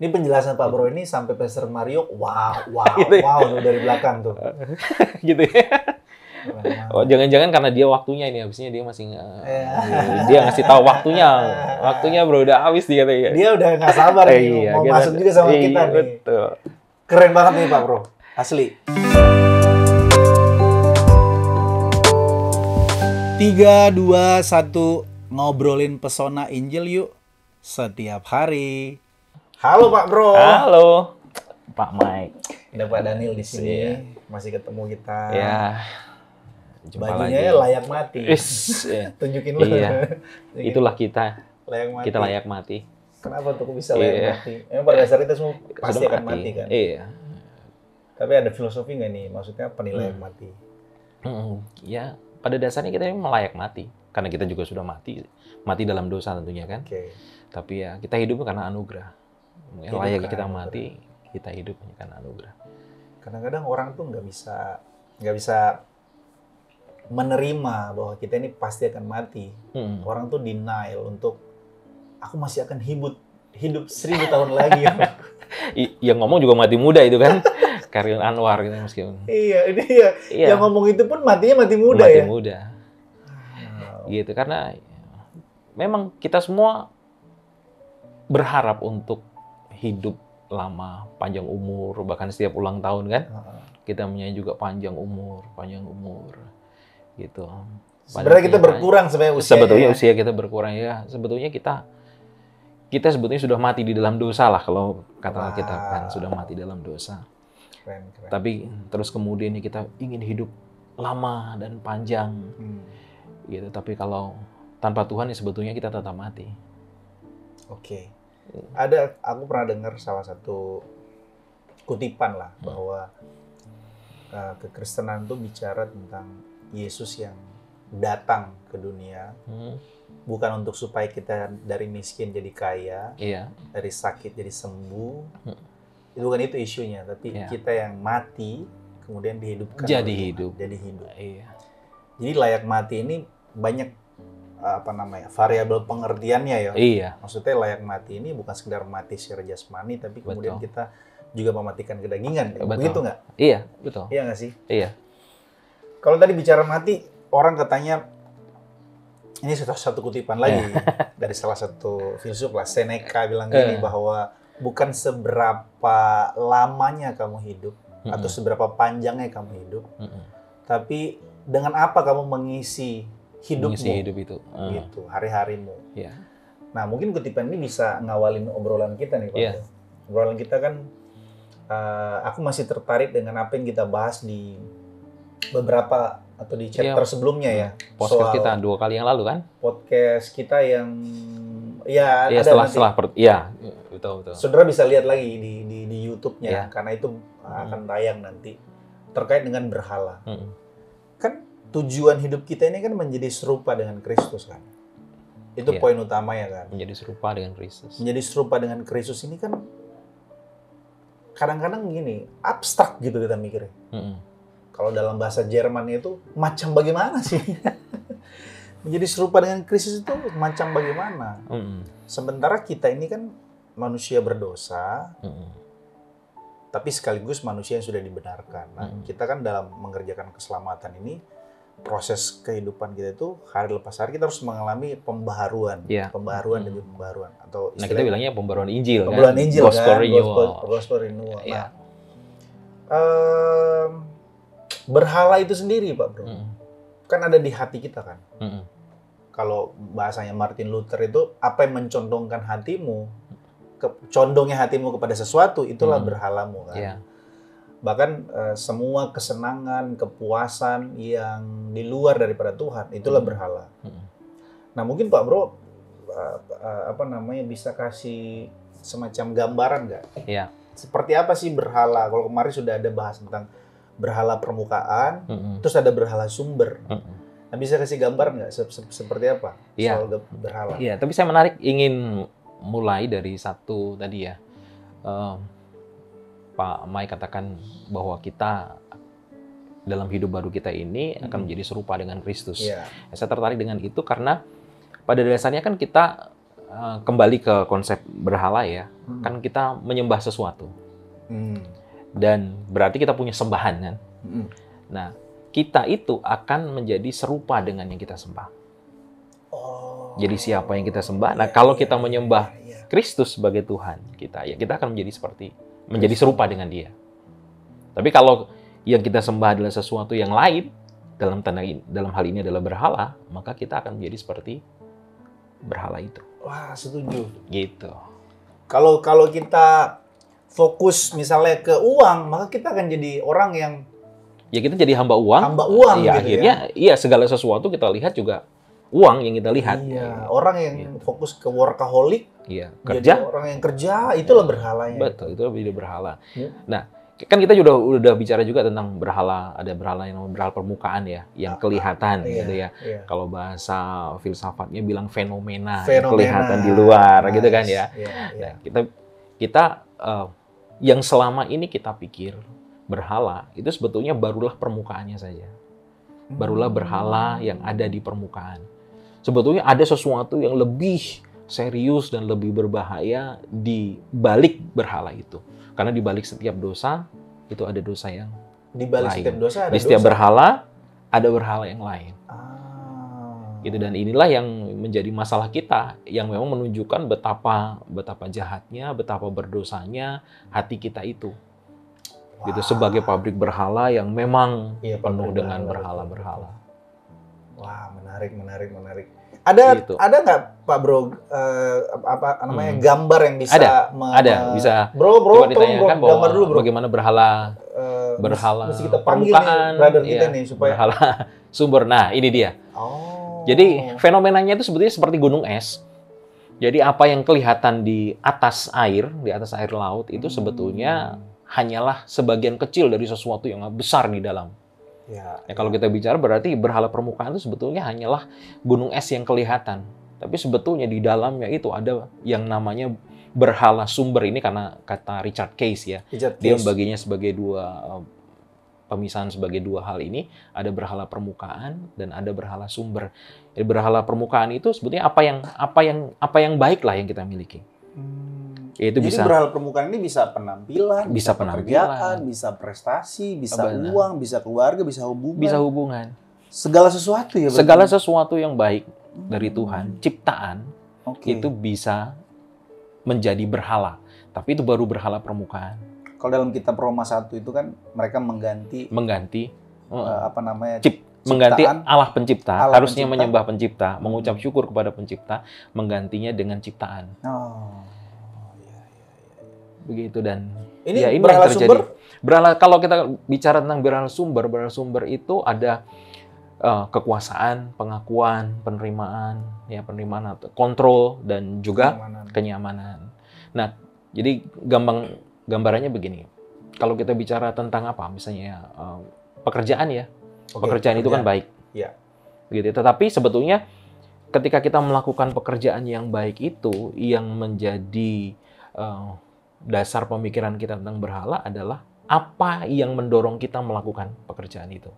Ini penjelasan Pak Bro ini sampai Pastor Mario, wow, Gitu ya. wow tuh dari belakang tuh. Gitu ya. Oh, jangan-jangan karena dia waktunya ini, habisnya dia masih dia ngasih tahu waktunya bro udah habis dia katanya. Dia udah nggak sabar nih, mau masuk juga sama kita nih. Betul. Keren banget nih Pak Bro, asli. 3, 2, 1, ngobrolin pesona Injil yuk setiap hari. Halo Pak Bro. Halo Pak Mike. Ada Pak Daniel di sini, Iya. masih ketemu kita. Ya. Jumpa Bajunya lagi. layak mati. Ya. Tunjukin lu. Iya. Itulah kita. Layak mati. Kita layak mati. Kenapa tuh kok bisa layak Iya. mati? Emang pada dasarnya kita semua pasti Sudah akan mati kan? Iya. Tapi ada filosofi nggak nih? Maksudnya apa nih layak mati? Ya, pada dasarnya kita memang layak mati. Karena kita juga sudah mati. Mati dalam dosa tentunya kan. Oke. Tapi ya kita hidup karena anugerah. Yang Hidup layak karena kita anugerah. mati, kita hidup karena anugerah. Kadang-kadang orang tuh nggak bisa menerima bahwa kita ini pasti akan mati. Orang tuh denial untuk aku masih akan hidup 1000 tahun lagi. Yang ngomong juga mati muda itu kan. Karyl Anwar gitu meskipun. Iya, ini ya. Iya. Yang ngomong itu pun matinya mati muda Mati ya. muda. Wow. Gitu karena memang kita semua berharap untuk hidup lama, panjang umur, bahkan setiap ulang tahun kan kita menyanyi juga panjang umur gitu. Sebenarnya kita berkurang sebenarnya usianya. Sebetulnya usia kita berkurang ya. Sebetulnya kita sebetulnya sudah mati di dalam dosa lah kalau kata kita kan sudah mati dalam dosa. Keren. Tapi terus kemudian kita ingin hidup lama dan panjang gitu. Tapi kalau tanpa Tuhan ya sebetulnya kita tetap mati. Oke. Aku pernah dengar salah satu kutipan lah bahwa kekristenan itu bicara tentang Yesus yang datang ke dunia bukan untuk supaya kita dari miskin jadi kaya, Iya. dari sakit jadi sembuh. Itu bukan itu isunya, tapi kita yang mati kemudian dihidupkan. Jadi hidup. Iya. Jadi layak mati ini banyak variabel pengertiannya ya. Iya. Maksudnya layak mati ini bukan sekedar mati secara jasmani, tapi kemudian kita juga mematikan kedagingan. Begitu nggak? Iya, betul. Iya nggak sih? Iya. Kalau tadi bicara mati, orang katanya, ini satu kutipan lagi dari salah satu filsuf lah, Seneca bilang gini bahwa bukan seberapa lamanya kamu hidup atau seberapa panjangnya kamu hidup, tapi dengan apa kamu mengisi hidupmu, hidup itu. gitu, hari-harimu. Iya. Nah, mungkin kutipan ini bisa ngawalin obrolan kita nih, Pak. Iya. Obrolan kita kan, aku masih tertarik dengan apa yang kita bahas di beberapa atau di chapter sebelumnya ya. Podcast soal kita 2 kali yang lalu kan? Podcast kita yang ada setelah betul. Saudara bisa lihat lagi di YouTube-nya karena itu akan tayang nanti terkait dengan berhala. Kan tujuan hidup kita ini kan menjadi serupa dengan Kristus kan. Itu poin utamanya kan. Menjadi serupa dengan Kristus. Menjadi serupa dengan Kristus ini kan kadang-kadang gini, abstrak gitu kita mikirnya. Kalau dalam bahasa Jermannya itu macam bagaimana sih? Menjadi serupa dengan Kristus itu macam bagaimana? Sementara kita ini kan manusia berdosa, tapi sekaligus manusia yang sudah dibenarkan. Nah, kita kan dalam mengerjakan keselamatan ini, proses kehidupan kita itu hari lepas hari kita harus mengalami pembaharuan, pembaharuan demi pembaharuan, atau nah kita bilangnya pembaharuan Injil pembaharuan kan? Injil Gospel kan? renewal. Gospel renewal. Nah, berhala itu sendiri Pak Bro, kan ada di hati kita kan. Kalau bahasanya Martin Luther itu, apa yang mencondongkan hatimu, condongnya hatimu kepada sesuatu, itulah berhalamu kan. Bahkan semua kesenangan, kepuasan yang di luar daripada Tuhan, itulah berhala. Nah mungkin Pak Bro, bisa kasih semacam gambaran nggak? Iya. Seperti apa sih berhala? Kalau kemarin sudah ada bahas tentang berhala permukaan, terus ada berhala sumber. Nah, bisa kasih gambar nggak seperti apa soal berhala? Iya, tapi saya ingin mulai dari satu tadi ya. Pak Mai katakan bahwa kita dalam hidup baru kita ini akan menjadi serupa dengan Kristus. Saya tertarik dengan itu karena pada dasarnya kan kita kembali ke konsep berhala ya, kan kita menyembah sesuatu. Dan berarti kita punya sembahan kan. Nah, kita itu akan menjadi serupa dengan yang kita sembah. Jadi siapa yang kita sembah? Nah, kalau kita menyembah Kristus sebagai Tuhan kita, ya kita akan menjadi serupa dengan Dia. Tapi kalau yang kita sembah adalah sesuatu yang lain, dalam hal ini adalah berhala, maka kita akan menjadi seperti berhala itu. Wah, setuju. Gitu. Kalau kita fokus misalnya ke uang, maka kita akan jadi orang yang kita jadi hamba uang. Hamba uang ya, gitu akhirnya, ya segala sesuatu kita lihat juga uang yang kita lihat. Iya, orang yang fokus ke workaholic. Iya, kerja. Jadi orang yang kerja itulah berhalanya. Betul, itu lebih berhala. Nah, kan kita udah bicara juga tentang berhala, ada berhala yang namanya berhala permukaan ya, yang kelihatan gitu ya. Kalau bahasa filsafatnya bilang fenomena. Kelihatan di luar gitu kan ya. Nah, kita yang selama ini kita pikir berhala itu sebetulnya barulah permukaannya saja. Barulah berhala yang ada di permukaan. Sebetulnya ada sesuatu yang lebih serius dan lebih berbahaya di balik berhala itu. Karena di balik setiap dosa, itu ada dosa yang di balik lain. Setiap dosa ada di setiap dosa. berhala, ada berhala yang lain. Gitu, dan inilah yang menjadi masalah kita, yang memang menunjukkan betapa jahatnya, betapa berdosanya hati kita itu. Gitu, sebagai pabrik berhala yang memang penuh dengan berhala-berhala. Wah, menarik. Ada nggak Pak Bro gambar yang bisa ada bisa Bro coba ditanyakan bahwa gambar dulu, Bro. Bagaimana berhala mesti kita panggil nih brother kita nih supaya berhala sumber. Nah, ini dia. Jadi fenomenanya itu sebetulnya seperti gunung es. Jadi apa yang kelihatan di atas air laut itu sebetulnya hanyalah sebagian kecil dari sesuatu yang besar di dalam. Kalau kita bicara berarti berhala permukaan itu sebetulnya hanyalah gunung es yang kelihatan. Tapi sebetulnya di dalamnya itu ada yang namanya berhala sumber. Ini karena kata Richard Case ya. Dia membaginya sebagai pemisahan sebagai dua hal ini. Ada berhala permukaan dan ada berhala sumber. Jadi berhala permukaan itu sebetulnya apa yang baik lah yang kita miliki. Jadi berhala permukaan ini bisa penampilan, bisa pekerjaan, bisa prestasi, bisa uang, bisa keluarga, bisa hubungan. Segala sesuatu ya. Segala sesuatu yang baik dari Tuhan, ciptaan, itu bisa menjadi berhala. Tapi itu baru berhala permukaan. Kalau dalam kitab Roma 1 itu kan mereka mengganti mengganti Allah pencipta, harusnya menyembah pencipta, mengucap syukur kepada pencipta, menggantinya dengan ciptaan. Begitu, dan ini berhala sumber. Kalau kita bicara tentang berhala sumber itu ada kekuasaan, pengakuan, penerimaan, kontrol dan juga kenyamanan. Nah, jadi gambarannya begini. Kalau kita bicara tentang apa, misalnya pekerjaan ya, pekerjaan itu kan baik. Begitu. Tetapi sebetulnya ketika kita melakukan pekerjaan yang baik itu, yang menjadi dasar pemikiran kita tentang berhala adalah apa yang mendorong kita melakukan pekerjaan itu.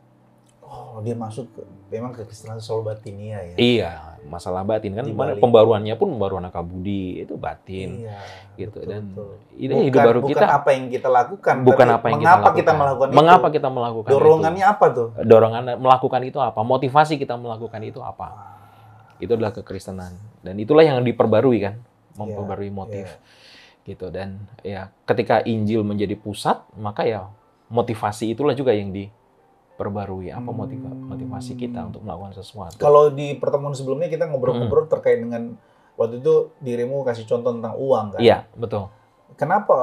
Dia masuk memang ke Kristen soul batinia ya. Iya, masalah batin kan. Pembaruannya pun pembaruan akabudi itu batin. Gitu. Dan ini hidup baru kita. Bukan apa yang kita lakukan. Bukan apa yang kita lakukan. Kita melakukan itu. Mengapa kita melakukan Dorongannya itu? Apa tuh? Dorongan melakukan itu apa? Motivasi kita melakukan itu apa? Itu adalah kekristenan. Dan itulah yang diperbarui kan, memperbarui motif. Gitu. Dan ya ketika Injil menjadi pusat, maka ya motivasi itulah juga yang diperbarui. Apa motivasi kita untuk melakukan sesuatu. Kalau di pertemuan sebelumnya kita ngobrol-ngobrol terkait dengan waktu itu dirimu kasih contoh tentang uang kan? Iya, betul. Kenapa?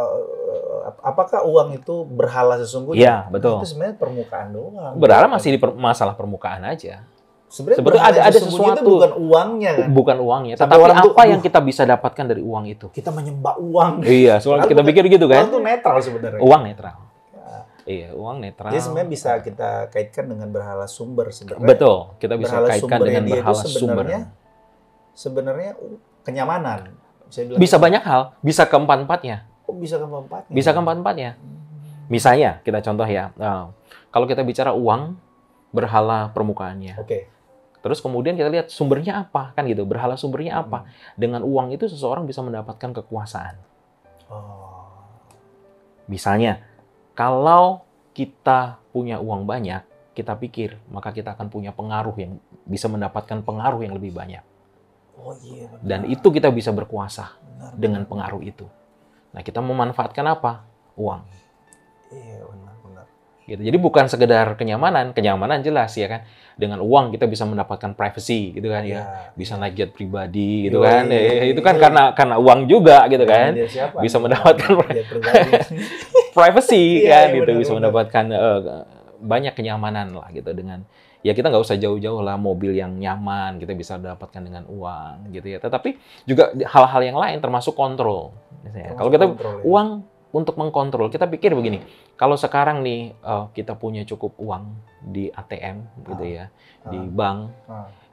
Apakah uang itu berhala sesungguhnya? Iya, betul. Itu sebenarnya permukaan doang. Berhala masih di masalah permukaan aja. Sebenarnya ada sesuatu itu bukan uangnya kan? Bukan uangnya, tetapi apa yang kita bisa dapatkan dari uang itu? Kita menyembah uang. Iya, soalnya kita pikir gitu kan. Uang itu netral sebenarnya. Uang netral. Iya, uang netral. Jadi sebenarnya bisa kita kaitkan dengan berhala sumber sebenarnya. Betul, kita bisa kaitkan dengan berhala sumber. Sebenarnya kenyamanan. Bisa banyak hal, bisa keempat-empatnya. Bisa keempat-empatnya. Bisa keempat-empatnya. Misalnya, kita contoh ya, kalau kita bicara uang, berhala permukaannya. Terus kemudian kita lihat sumbernya apa, kan gitu. Berhala sumbernya apa? Dengan uang itu seseorang bisa mendapatkan kekuasaan. Misalnya, kalau kita punya uang banyak, kita pikir, maka kita akan punya pengaruh yang bisa mendapatkan pengaruh yang lebih banyak. Dan itu kita bisa berkuasa dengan pengaruh itu. Nah, kita memanfaatkan apa? Uang. Iya, benar. Gitu. Jadi bukan sekedar kenyamanan jelas ya kan. Dengan uang kita bisa mendapatkan privacy gitu kan ya. Bisa naik jet pribadi gitu kan. Itu kan karena uang juga gitu kan. Bisa mendapatkan privacy kan gitu. Bisa mendapatkan banyak kenyamanan lah gitu dengan ya kita nggak usah jauh-jauh lah mobil yang nyaman kita bisa dapatkan dengan uang gitu ya. Tetapi juga hal-hal yang lain termasuk kontrol. Misalnya, kalau kita uang untuk mengkontrol, kita pikir begini, kalau sekarang nih kita punya cukup uang di ATM gitu ya, di bank,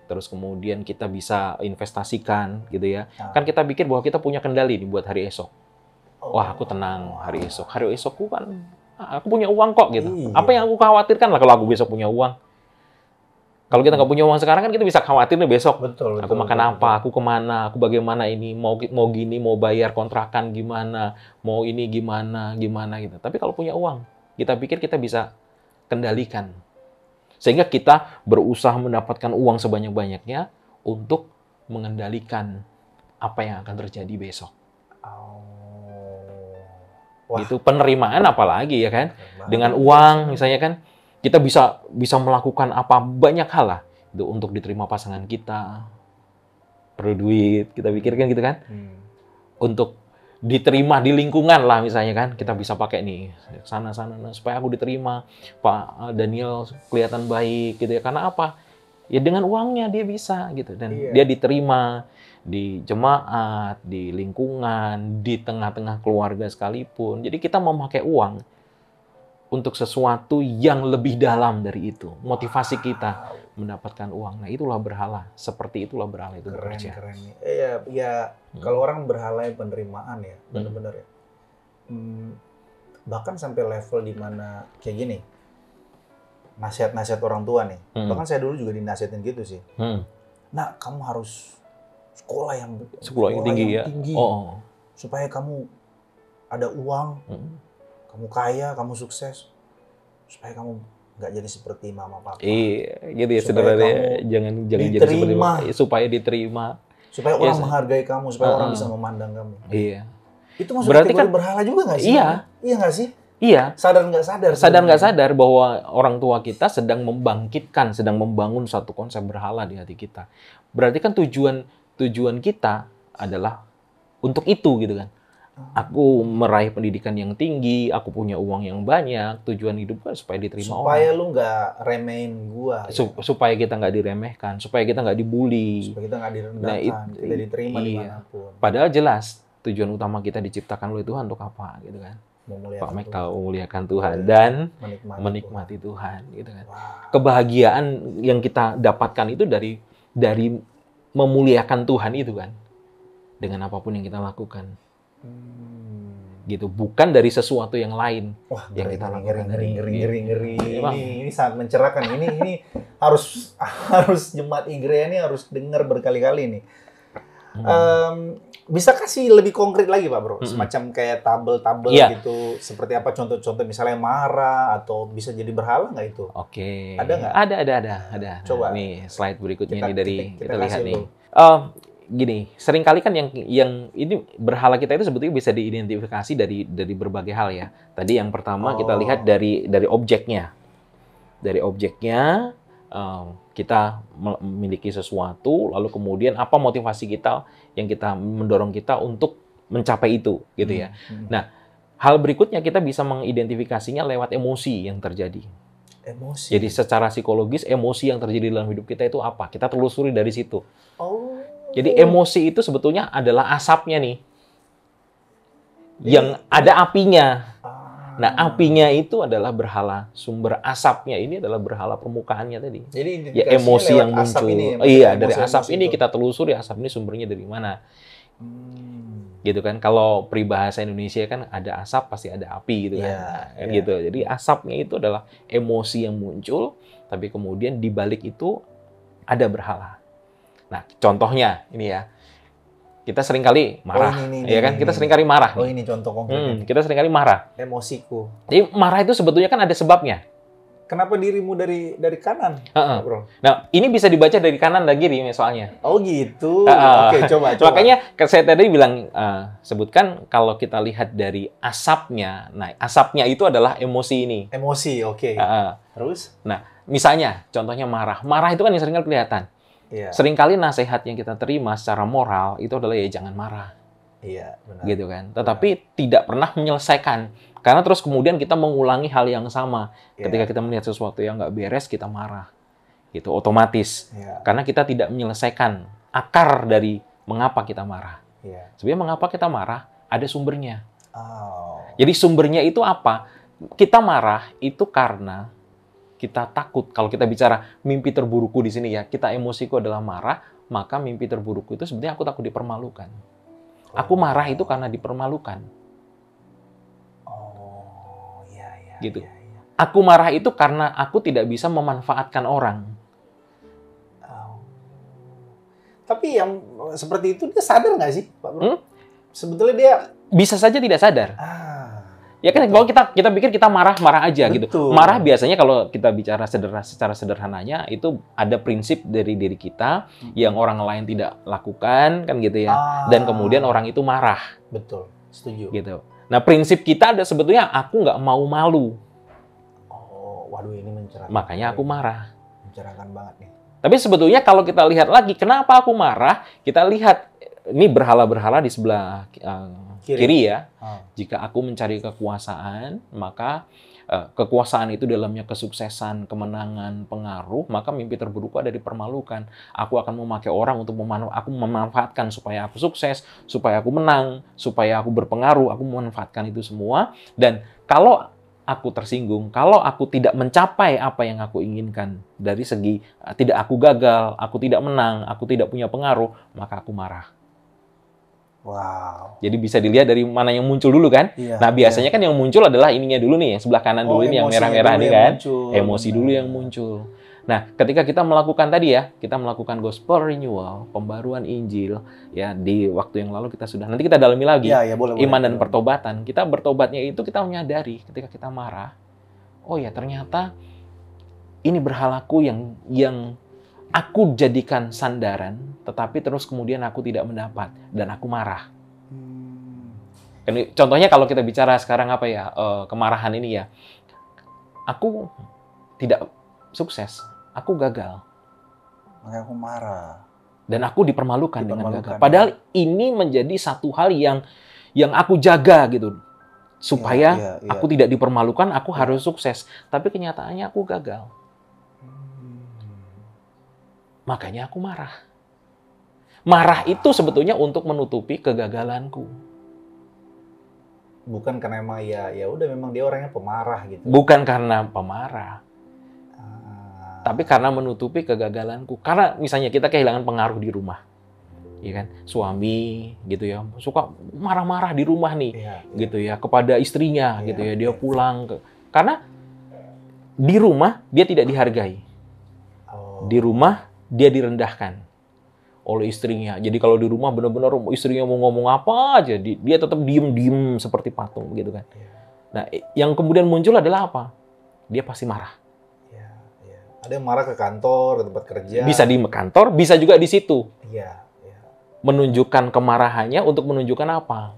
terus kemudian kita bisa investasikan gitu ya, kan kita pikir bahwa kita punya kendali nih buat hari esok. Wah, aku tenang hari esokku kan, aku punya uang kok gitu. Apa yang aku khawatirkan lah kalau aku besok punya uang. Kalau kita nggak punya uang sekarang kan kita bisa khawatir nih besok. Aku makan apa, aku kemana, aku bagaimana ini, mau gini, mau bayar kontrakan gimana, mau ini gimana gitu. Tapi kalau punya uang, kita pikir kita bisa kendalikan. Sehingga kita berusaha mendapatkan uang sebanyak-banyaknya untuk mengendalikan apa yang akan terjadi besok. Gitu, penerimaan apalagi ya kan? Dengan uang misalnya kan, kita bisa melakukan apa banyak hal lah itu untuk diterima pasangan kita. Perlu duit, kita pikirkan gitu kan. Untuk diterima di lingkungan lah misalnya kan, kita bisa pakai nih sana supaya aku diterima, Pak Daniel kelihatan baik gitu ya. Karena apa? Ya dengan uangnya dia bisa gitu dan dia diterima di jemaat, di lingkungan, di tengah-tengah keluarga sekalipun. Jadi kita memakai uang untuk sesuatu yang lebih dalam dari itu. Motivasi kita mendapatkan uang. Nah, itulah berhala. Seperti itulah berhala itu bekerja. Keren. Ya, kalau orang berhala yang penerimaan ya, benar-benar ya. Bahkan sampai level di mana kayak gini. Nasihat-nasihat orang tua nih. Bahkan saya dulu juga dinasihatin gitu sih. Nah, kamu harus sekolah yang tinggi. Supaya kamu ada uang. Kamu kaya, kamu sukses, supaya kamu nggak jadi seperti mama papa. Iya, gitu ya sebenarnya. Jangan jadi seperti supaya diterima. Supaya orang menghargai kamu, supaya orang bisa memandang kamu. Iya. Itu maksudnya berarti kan berhala juga nggak sih? Iya nggak sih? Iya. Sadar nggak sadar? Sadar nggak sadar bahwa orang tua kita sedang membangkitkan, sedang membangun satu konsep berhala di hati kita. Berarti kan tujuan kita adalah untuk itu gitu kan. Aku meraih pendidikan yang tinggi, aku punya uang yang banyak, tujuan hidup kan supaya diterima orang. Supaya lu nggak remehin gua. Supaya kita nggak diremehkan, supaya kita nggak dibully. Supaya kita nggak direndahkan, kita diterima dimanapun. Padahal jelas, tujuan utama kita diciptakan oleh Tuhan untuk apa, gitu kan. Pak Mek tahu memuliakan Tuhan dan menikmati Tuhan, gitu kan. Kebahagiaan yang kita dapatkan itu dari memuliakan Tuhan itu kan. Dengan apapun yang kita lakukan. Gitu, bukan dari sesuatu yang lain. Wah, yang kita lakukan. Ngeri. Ini sangat mencerahkan. Ini harus jemaat Igrea ini harus dengar berkali-kali nih. Bisa kasih lebih konkret lagi Pak Bro? Semacam kayak tabel-tabel gitu. Seperti apa contoh-contoh misalnya marah atau bisa jadi berhala nggak itu? Oke. Ada nggak? Ada. Coba. Nih slide berikutnya kita lihat nih. Gini, seringkali kan yang ini berhala kita itu sebetulnya bisa diidentifikasi dari berbagai hal ya. Tadi yang pertama kita lihat dari objeknya. Dari objeknya kita memiliki sesuatu, lalu kemudian apa motivasi kita yang kita mendorong kita untuk mencapai itu, gitu ya. Nah, hal berikutnya kita bisa mengidentifikasinya lewat emosi yang terjadi. Emosi. Jadi secara psikologis emosi yang terjadi dalam hidup kita itu apa? Kita telusuri dari situ. Jadi emosi itu sebetulnya adalah asapnya nih. Yang ada apinya. Nah, apinya itu adalah berhala. Sumber asapnya ini adalah berhala permukaannya tadi. Jadi ya emosi yang muncul. Iya, dari asap ini itu. kita telusuri asap ini sumbernya dari mana. Gitu kan. Kalau peribahasa Indonesia kan ada asap pasti ada api gitu kan. Gitu. Jadi asapnya itu adalah emosi yang muncul, tapi kemudian di balik itu ada berhala. Nah, contohnya ini ya. Kita seringkali marah, ya kan? Kita seringkali marah. Oh, ini contoh konkret. Kita seringkali marah. Emosiku. Jadi marah itu sebetulnya kan ada sebabnya. Kenapa dirimu dari kanan, Bro? Nah, ini bisa dibaca dari kanan dan kiri soalnya. Oh gitu. Oke, coba. Makanya saya tadi bilang sebutkan kalau kita lihat dari asapnya. Nah, asapnya itu adalah emosi ini. Emosi, oke. Terus? Nah, misalnya contohnya marah. Marah itu kan yang sering kelihatan. Iya. Seringkali nasihat yang kita terima secara moral itu adalah ya jangan marah. Iya, benar. Gitu kan. Tetapi tidak pernah menyelesaikan. Karena terus kemudian kita mengulangi hal yang sama. Ketika kita melihat sesuatu yang nggak beres, kita marah. Gitu, otomatis. Karena kita tidak menyelesaikan akar dari mengapa kita marah. Sebenarnya mengapa kita marah, ada sumbernya. Jadi sumbernya itu apa? Kita marah itu karena kita takut. Kalau kita bicara mimpi terburukku di sini ya, kita emosiku adalah marah, maka mimpi terburukku itu sebenarnya aku takut dipermalukan. Aku marah itu karena dipermalukan. Gitu. Aku marah itu karena aku tidak bisa memanfaatkan orang. Tapi yang seperti itu dia sadar nggak sih, Pak Bro? Sebetulnya dia bisa saja tidak sadar. Ya kan, kalau kita pikir kita marah-marah aja. Betul. Gitu. Marah biasanya kalau kita bicara secara sederhananya itu ada prinsip dari diri kita yang orang lain tidak lakukan, kan gitu ya. Dan kemudian orang itu marah. Betul, setuju. Gitu. Nah, prinsip kita ada sebetulnya aku nggak mau malu. Oh, waduh ini mencerahkan. Makanya aku marah. Mencerahkan banget nih. Tapi sebetulnya kalau kita lihat lagi, kenapa aku marah? Kita lihat ini berhala-berhala di sebelah kiri ya. Jika aku mencari kekuasaan, maka kekuasaan itu dalamnya kesuksesan, kemenangan, pengaruh, maka mimpi terburukku ada dipermalukan. Aku akan memakai orang untuk aku memanfaatkan supaya aku sukses, supaya aku menang, supaya aku berpengaruh, aku memanfaatkan itu semua. Dan kalau aku tersinggung, kalau aku tidak mencapai apa yang aku inginkan dari segi tidak aku gagal, aku tidak menang, aku tidak punya pengaruh, maka aku marah. Wow. Jadi bisa dilihat dari mana yang muncul dulu kan. Nah biasanya kan yang muncul adalah ininya dulu nih, yang sebelah kanan dulu ini yang merah-merah ini kan. Emosi dulu yang muncul. Nah ketika kita melakukan tadi ya, kita melakukan gospel renewal, pembaruan Injil, ya di waktu yang lalu kita sudah, nanti kita dalami lagi iman dan pertobatan. Kita bertobatnya itu kita menyadari ketika kita marah, oh ya ternyata ini berhalaku yang aku jadikan sandaran, tetapi terus kemudian aku tidak mendapat dan aku marah. Contohnya kalau kita bicara sekarang apa ya, kemarahan ini ya, aku tidak sukses, aku gagal. Makanya aku marah. Dan aku dipermalukan dengan gagal. Padahal ini menjadi satu hal yang aku jaga gitu, supaya aku tidak dipermalukan, aku harus sukses. Tapi kenyataannya aku gagal. Makanya aku marah. Marah itu sebetulnya untuk menutupi kegagalanku. Bukan karena emang ya udah memang dia orangnya pemarah gitu. Bukan karena pemarah. Tapi karena menutupi kegagalanku. Karena misalnya kita kehilangan pengaruh di rumah. Iya kan? Suami gitu ya, suka marah-marah di rumah nih. Gitu ya, kepada istrinya gitu ya. Dia pulang karena di rumah dia tidak dihargai. Di rumah dia direndahkan oleh istrinya. Jadi kalau di rumah benar-benar istrinya mau ngomong apa aja, dia tetap diem-diem seperti patung gitu kan. Nah, yang kemudian muncul adalah apa? Dia pasti marah. Ada yang marah ke kantor, ke tempat kerja. Bisa di kantor, bisa juga di situ. Iya. Menunjukkan kemarahannya untuk menunjukkan apa?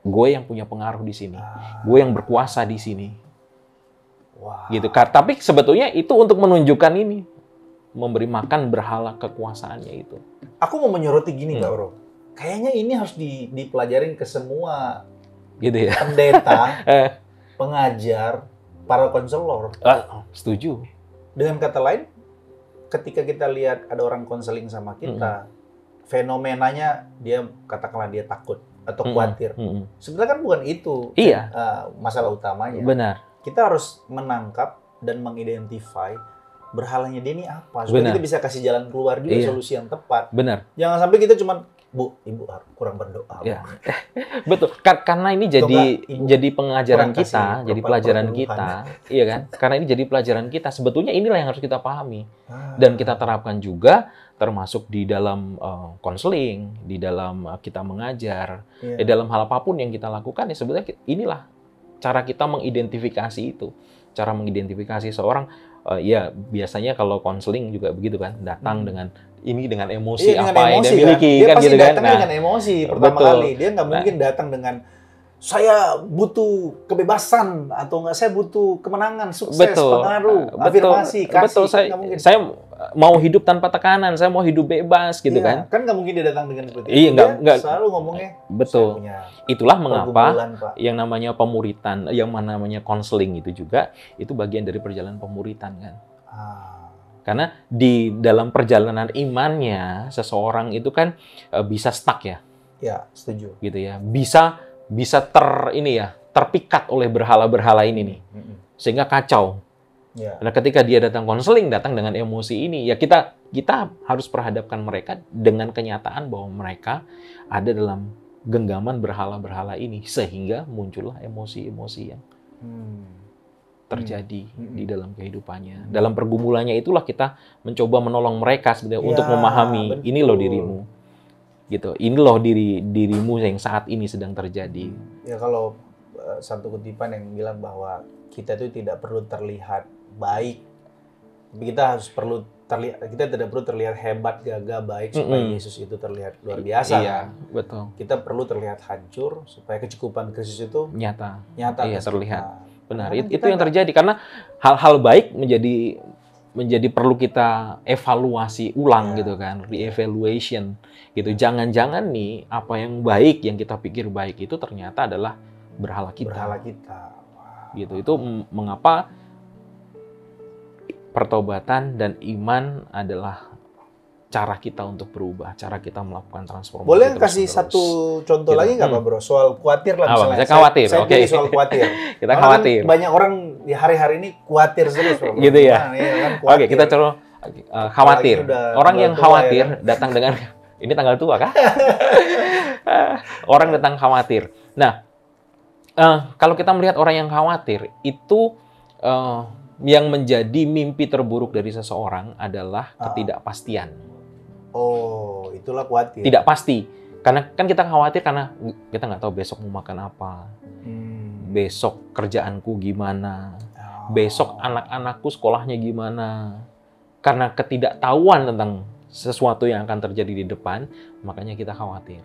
Gue yang punya pengaruh di sini. Gue yang berkuasa di sini. Gitu. Tapi sebetulnya itu untuk menunjukkan ini. Memberi makan berhala kekuasaannya itu. Aku mau menyoroti gini, Pak Bro. Kayaknya ini harus dipelajarin ke semua gitu ya. Pendeta, pengajar, para konselor. Setuju. Dengan kata lain, ketika kita lihat ada orang konseling sama kita, fenomenanya dia katakanlah dia takut atau khawatir. Sebenarnya kan bukan itu masalah utamanya. Benar. Kita harus menangkap dan mengidentify berhalanya dia ini apa, supaya kita bisa kasih jalan keluar juga, solusi yang tepat. Benar. Jangan sampai kita cuma Bu, ibu kurang berdoa. Ya. Betul, karena ini jadi pengajaran kita, jadi pelajaran kita, iya kan? Karena ini jadi pelajaran kita. Sebetulnya inilah yang harus kita pahami dan kita terapkan juga, termasuk di dalam konseling, di dalam kita mengajar, di dalam hal apapun yang kita lakukan. Ya sebetulnya inilah cara kita mengidentifikasi itu, cara mengidentifikasi seorang. Ya biasanya kalau konseling juga begitu kan, datang dengan emosi apa yang dia miliki kan? Dia kan pasti gitu kan. Nah, dengan emosi pertama kali. Dia nggak mungkin datang dengan saya butuh kebebasan atau nggak, saya butuh kemenangan, sukses, pengaruh, afirmasi, kasih. Betul, saya mau hidup tanpa tekanan, saya mau hidup bebas gitu kan. Kan nggak mungkin dia datang dengan seperti itu. Iya, nggak selalu ngomongnya. Betul. Itulah mengapa yang namanya pemuritan, yang namanya konseling itu juga itu bagian dari perjalanan pemuritan kan. Karena di dalam perjalanan imannya seseorang itu kan bisa stuck ya. Ya, setuju. Gitu ya. Bisa terpikat oleh berhala-berhala ini nih. Sehingga kacau. Ya. Nah, ketika dia datang konseling, datang dengan emosi ini, ya kita harus perhadapkan mereka dengan kenyataan bahwa mereka ada dalam genggaman berhala-berhala ini, sehingga muncullah emosi-emosi yang terjadi di dalam kehidupannya. Dalam pergumulannya itulah kita mencoba menolong mereka sebenarnya untuk memahami, ini loh dirimu. Gitu. Ini loh dirimu yang saat ini sedang terjadi. Ya, kalau satu kutipan yang bilang bahwa kita itu tidak perlu terlihat baik, tapi kita tidak perlu terlihat hebat, gagah, baik supaya Yesus itu terlihat luar biasa. Iya, betul. Kita perlu terlihat hancur supaya kecukupan Kristus itu nyata. Iya, terlihat. Benar, itu yang terjadi karena hal-hal baik menjadi perlu kita evaluasi ulang gitu kan, re-evaluation gitu. Jangan-jangan nih apa yang baik yang kita pikir baik itu ternyata adalah berhala kita. Gitu. Itu mengapa pertobatan dan iman adalah cara kita untuk berubah, cara kita melakukan transformasi. Boleh kasih satu contoh lagi nggak Pak Bro? Soal khawatir lah misalnya. Saya khawatir, oke. Soal khawatir. Kita khawatir. Banyak orang di hari-hari ini khawatir terus, Pak Bro. Gitu ya. Oke, kita coba khawatir. Orang yang khawatir datang dengan ini tanggal tua kah? Orang datang khawatir. Nah, kalau kita melihat orang yang khawatir itu yang menjadi mimpi terburuk dari seseorang adalah ketidakpastian. Oh, itulah khawatir. Tidak pasti. Karena kan kita khawatir karena kita nggak tahu besok mau makan apa. Besok kerjaanku gimana. Besok anak-anakku sekolahnya gimana. Karena ketidaktahuan tentang sesuatu yang akan terjadi di depan, makanya kita khawatir.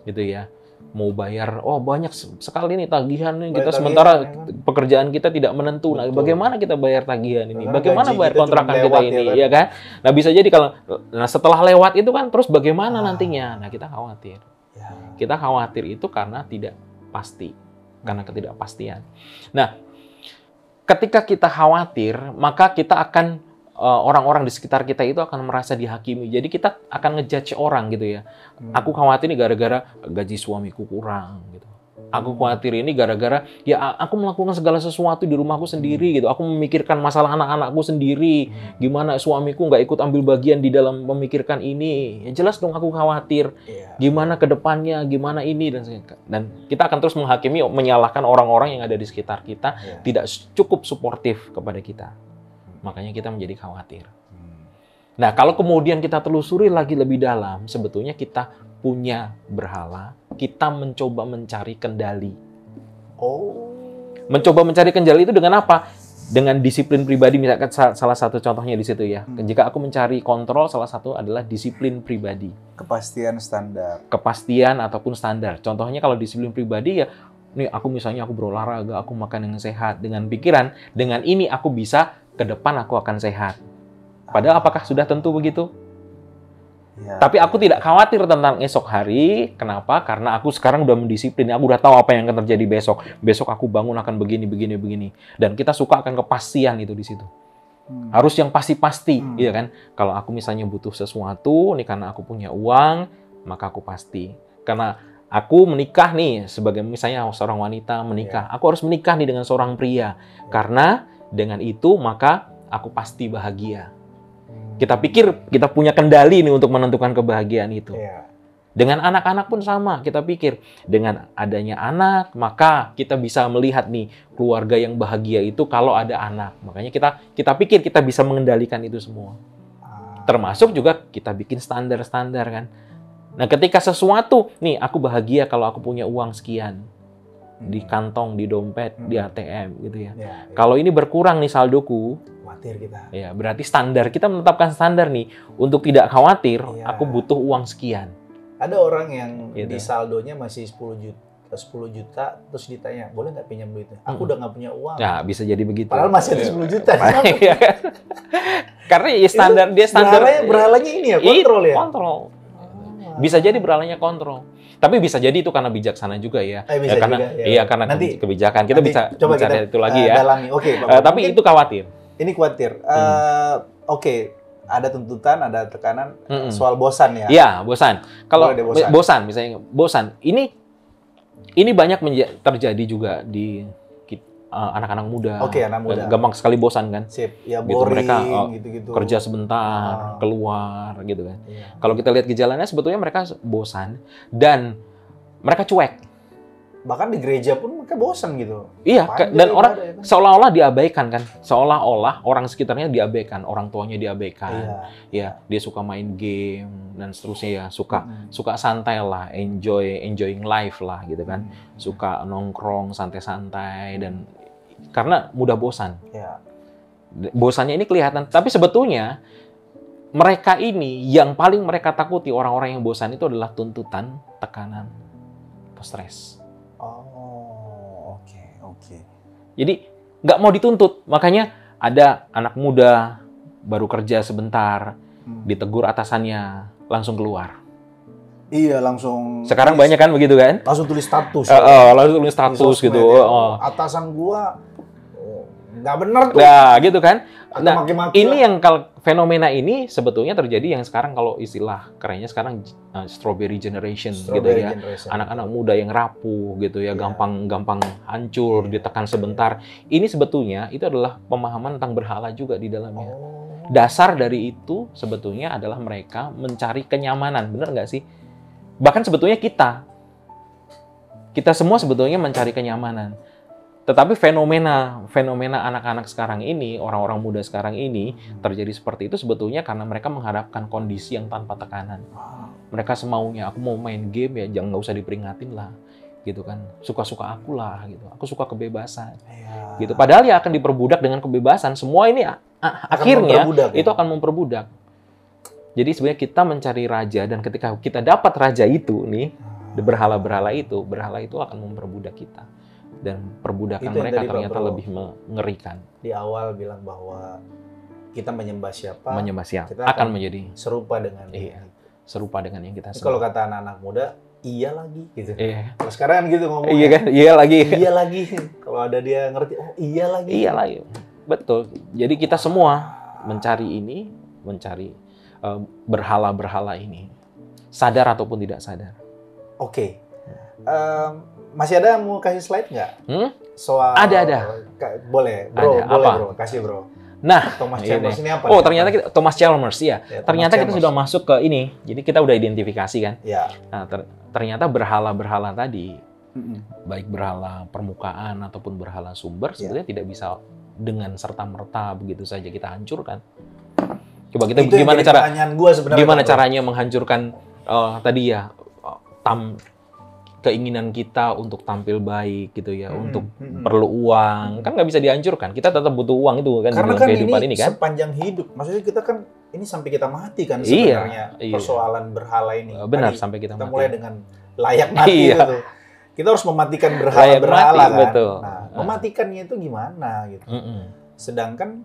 Gitu ya. Mau bayar, banyak sekali nih tagihan nih kita, sementara pekerjaan kita tidak menentu. Nah, bagaimana kita bayar tagihan ini? Bagaimana bayar kontrakan kita ini? Ya kan? Nah, bisa jadi setelah lewat itu kan terus bagaimana nantinya? Nah, kita khawatir. Kita khawatir itu karena tidak pasti, karena ketidakpastian. Nah, ketika kita khawatir, maka kita akan orang-orang di sekitar kita itu akan merasa dihakimi. Jadi kita akan ngejudge orang gitu ya. Aku khawatir ini gara-gara gaji suamiku kurang gitu. Aku khawatir ini gara-gara ya aku melakukan segala sesuatu di rumahku sendiri gitu. Aku memikirkan masalah anak-anakku sendiri. Gimana suamiku nggak ikut ambil bagian di dalam memikirkan ini. Ya jelas dong aku khawatir. Gimana ke depannya, gimana ini dan kita akan terus menghakimi, menyalahkan orang-orang yang ada di sekitar kita tidak cukup suportif kepada kita. Makanya kita menjadi khawatir. Nah, kalau kemudian kita telusuri lagi lebih dalam, sebetulnya kita punya berhala, kita mencoba mencari kendali. Mencoba mencari kendali itu dengan apa? Dengan disiplin pribadi, misalkan salah satu contohnya di situ ya. Jika aku mencari kontrol, salah satu adalah disiplin pribadi. Kepastian standar. Kepastian ataupun standar. Contohnya kalau disiplin pribadi ya, nih aku misalnya aku berolahraga, aku makan yang sehat, dengan pikiran, dengan ini aku bisa ke depan aku akan sehat. Padahal apakah sudah tentu begitu? Tapi aku tidak khawatir tentang esok hari. Kenapa? Karena aku sekarang udah mendisiplin. Aku udah tahu apa yang akan terjadi besok. Besok aku bangun akan begini. Dan kita suka akan kepastian itu di situ. Harus yang pasti-pasti, gitu kan? Kalau aku misalnya butuh sesuatu, nih karena aku punya uang, maka aku pasti. Karena aku menikah nih, sebagai misalnya seorang wanita menikah, aku harus menikah nih dengan seorang pria. Karena dengan itu maka aku pasti bahagia. Kita pikir kita punya kendali nih untuk menentukan kebahagiaan itu. Iya. Dengan anak-anak pun sama, kita pikir dengan adanya anak, maka kita bisa melihat nih keluarga yang bahagia itu kalau ada anak. Makanya kita pikir kita bisa mengendalikan itu semua. Termasuk juga kita bikin standar-standar kan. Nah, ketika sesuatu, nih aku bahagia kalau aku punya uang sekian di kantong, di dompet, di ATM gitu ya. Kalau ini berkurang nih saldoku, khawatir kita. Ya, berarti standar kita menetapkan standar nih untuk tidak khawatir, aku butuh uang sekian. Ada orang yang di saldonya masih 10 juta, terus ditanya, boleh nggak pinjam duitnya? Aku udah nggak punya uang. Ya, bisa jadi begitu. Padahal masih ada 10 juta. Karena ya standar, dia standar. Berhalanya ini ya, kontrol ya? Kontrol. Bisa jadi berhalanya kontrol. Tapi bisa jadi itu karena bijaksana juga ya. Bisa karena juga, ya. Iya, karena nanti, kebijakan. Kita bisa coba bicara itu lagi ya. Dalami. Oke, tapi itu khawatir. Ini khawatir. Oke. Ada tuntutan, ada tekanan soal bosan ya? Iya, bosan. Kalau bosan, misalnya bosan, ini banyak terjadi juga di anak-anak muda. Oke, anak muda. Gampang sekali bosan kan? Sip, ya gitu, boring, mereka gitu-gitu. Kerja sebentar, keluar, gitu kan. Iya. Kalau kita lihat gejalanya, sebetulnya mereka bosan dan mereka cuek. Bahkan di gereja pun mereka bosan gitu. Iya, dan orang seolah-olah diabaikan kan. Seolah-olah orang sekitarnya diabaikan, orang tuanya diabaikan. Iya, dia suka main game dan seterusnya ya, suka santai lah, enjoying life lah gitu kan. Suka nongkrong santai-santai dan karena mudah bosan. Iya. Bosannya ini kelihatan, tapi sebetulnya mereka ini yang paling mereka takuti, orang-orang yang bosan itu adalah tuntutan, tekanan, stres. Oh, oke. Jadi nggak mau dituntut, makanya ada anak muda baru kerja sebentar, ditegur atasannya, langsung keluar. Iya, langsung. Sekarang banyak kan begitu kan? Langsung tulis status. Langsung tulis status gitu. Ya. Atasan gua nggak benar tuh. Nah, gitu kan? Nah, maki-maki ini yang fenomena ini sebetulnya terjadi yang sekarang kalau istilah kerennya sekarang strawberry generation gitu ya. Anak-anak muda yang rapuh gitu ya, gampang hancur, ditekan sebentar. Ini sebetulnya itu adalah pemahaman tentang berhala juga di dalamnya. Dasar dari itu sebetulnya adalah mereka mencari kenyamanan, benar nggak sih? Bahkan sebetulnya kita semua sebetulnya mencari kenyamanan. Tetapi fenomena anak-anak sekarang ini, orang-orang muda sekarang ini terjadi seperti itu sebetulnya karena mereka mengharapkan kondisi yang tanpa tekanan. Mereka semaunya, aku mau main game ya, nggak usah diperingatin lah, gitu kan. Suka-suka aku lah, gitu. Aku suka kebebasan, gitu. Padahal ya akan diperbudak dengan kebebasan. Semua ini akhirnya itu akan memperbudak. Jadi sebenarnya kita mencari raja dan ketika kita dapat raja itu nih, berhala itu akan memperbudak kita. Dan perbudakan mereka ternyata lebih mengerikan. Di awal bilang bahwa kita menyembah siapa kita akan menjadi serupa dengan serupa dengan yang kita sembah. Kalau kata anak-anak muda, iya lagi gitu. Iya. Kalau sekarang kan gitu ngomong. Iya kan? Iya lagi. Iya lagi. Kalau ada dia ngerti, oh iya lagi. Iya lagi. Betul. Jadi kita semua mencari berhala-berhala ini. Sadar ataupun tidak sadar. Oke. Masih ada yang mau kasih slide nggak? Soal ada. Boleh, bro. Ada. Boleh, apa? bro. Kasih, bro. Nah, Thomas Chalmers ini apa? Oh, ternyata Thomas Chalmers ya. Ternyata Chalmers. Kita sudah masuk ke ini. Jadi kita udah identifikasi kan. Ya. Nah, ternyata berhala-berhala tadi, baik berhala permukaan ataupun berhala sumber, sebetulnya tidak bisa dengan serta-merta begitu saja kita hancurkan. Coba kita gimana caranya menghancurkan tadi ya keinginan kita untuk tampil baik gitu ya, untuk perlu uang, kan nggak bisa dihancurkan. Kita tetap butuh uang itu kan. Karena di kan kehidupan ini kan sepanjang hidup, maksudnya kita kan ini sampai kita mati kan sebenarnya persoalan berhala ini. Benar, sampai kita mati. Mulai dengan layak mati gitu. Kita harus mematikan berhala-berhala kan. Betul. Nah, mematikannya itu gimana gitu. Sedangkan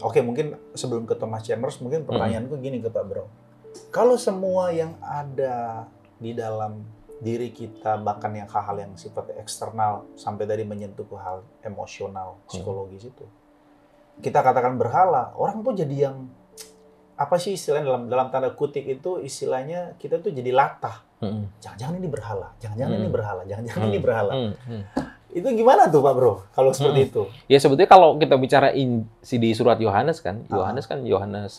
mungkin sebelum ke Thomas Chalmers, mungkin pertanyaanku gini ke Pak Bro. Kalau semua yang ada di dalam diri kita, bahkan yang hal-hal yang sifatnya eksternal sampai tadi menyentuh ke hal emosional, psikologis itu, kita katakan berhala, orang tuh jadi yang apa sih istilahnya dalam tanda kutip itu istilahnya kita tuh jadi latah. Jangan-jangan ini berhala, jangan-jangan ini berhala, jangan-jangan ini berhala. Itu gimana tuh Pak Bro, kalau seperti itu? Ya sebetulnya kalau kita bicara di surat Yohanes kan, Yohanes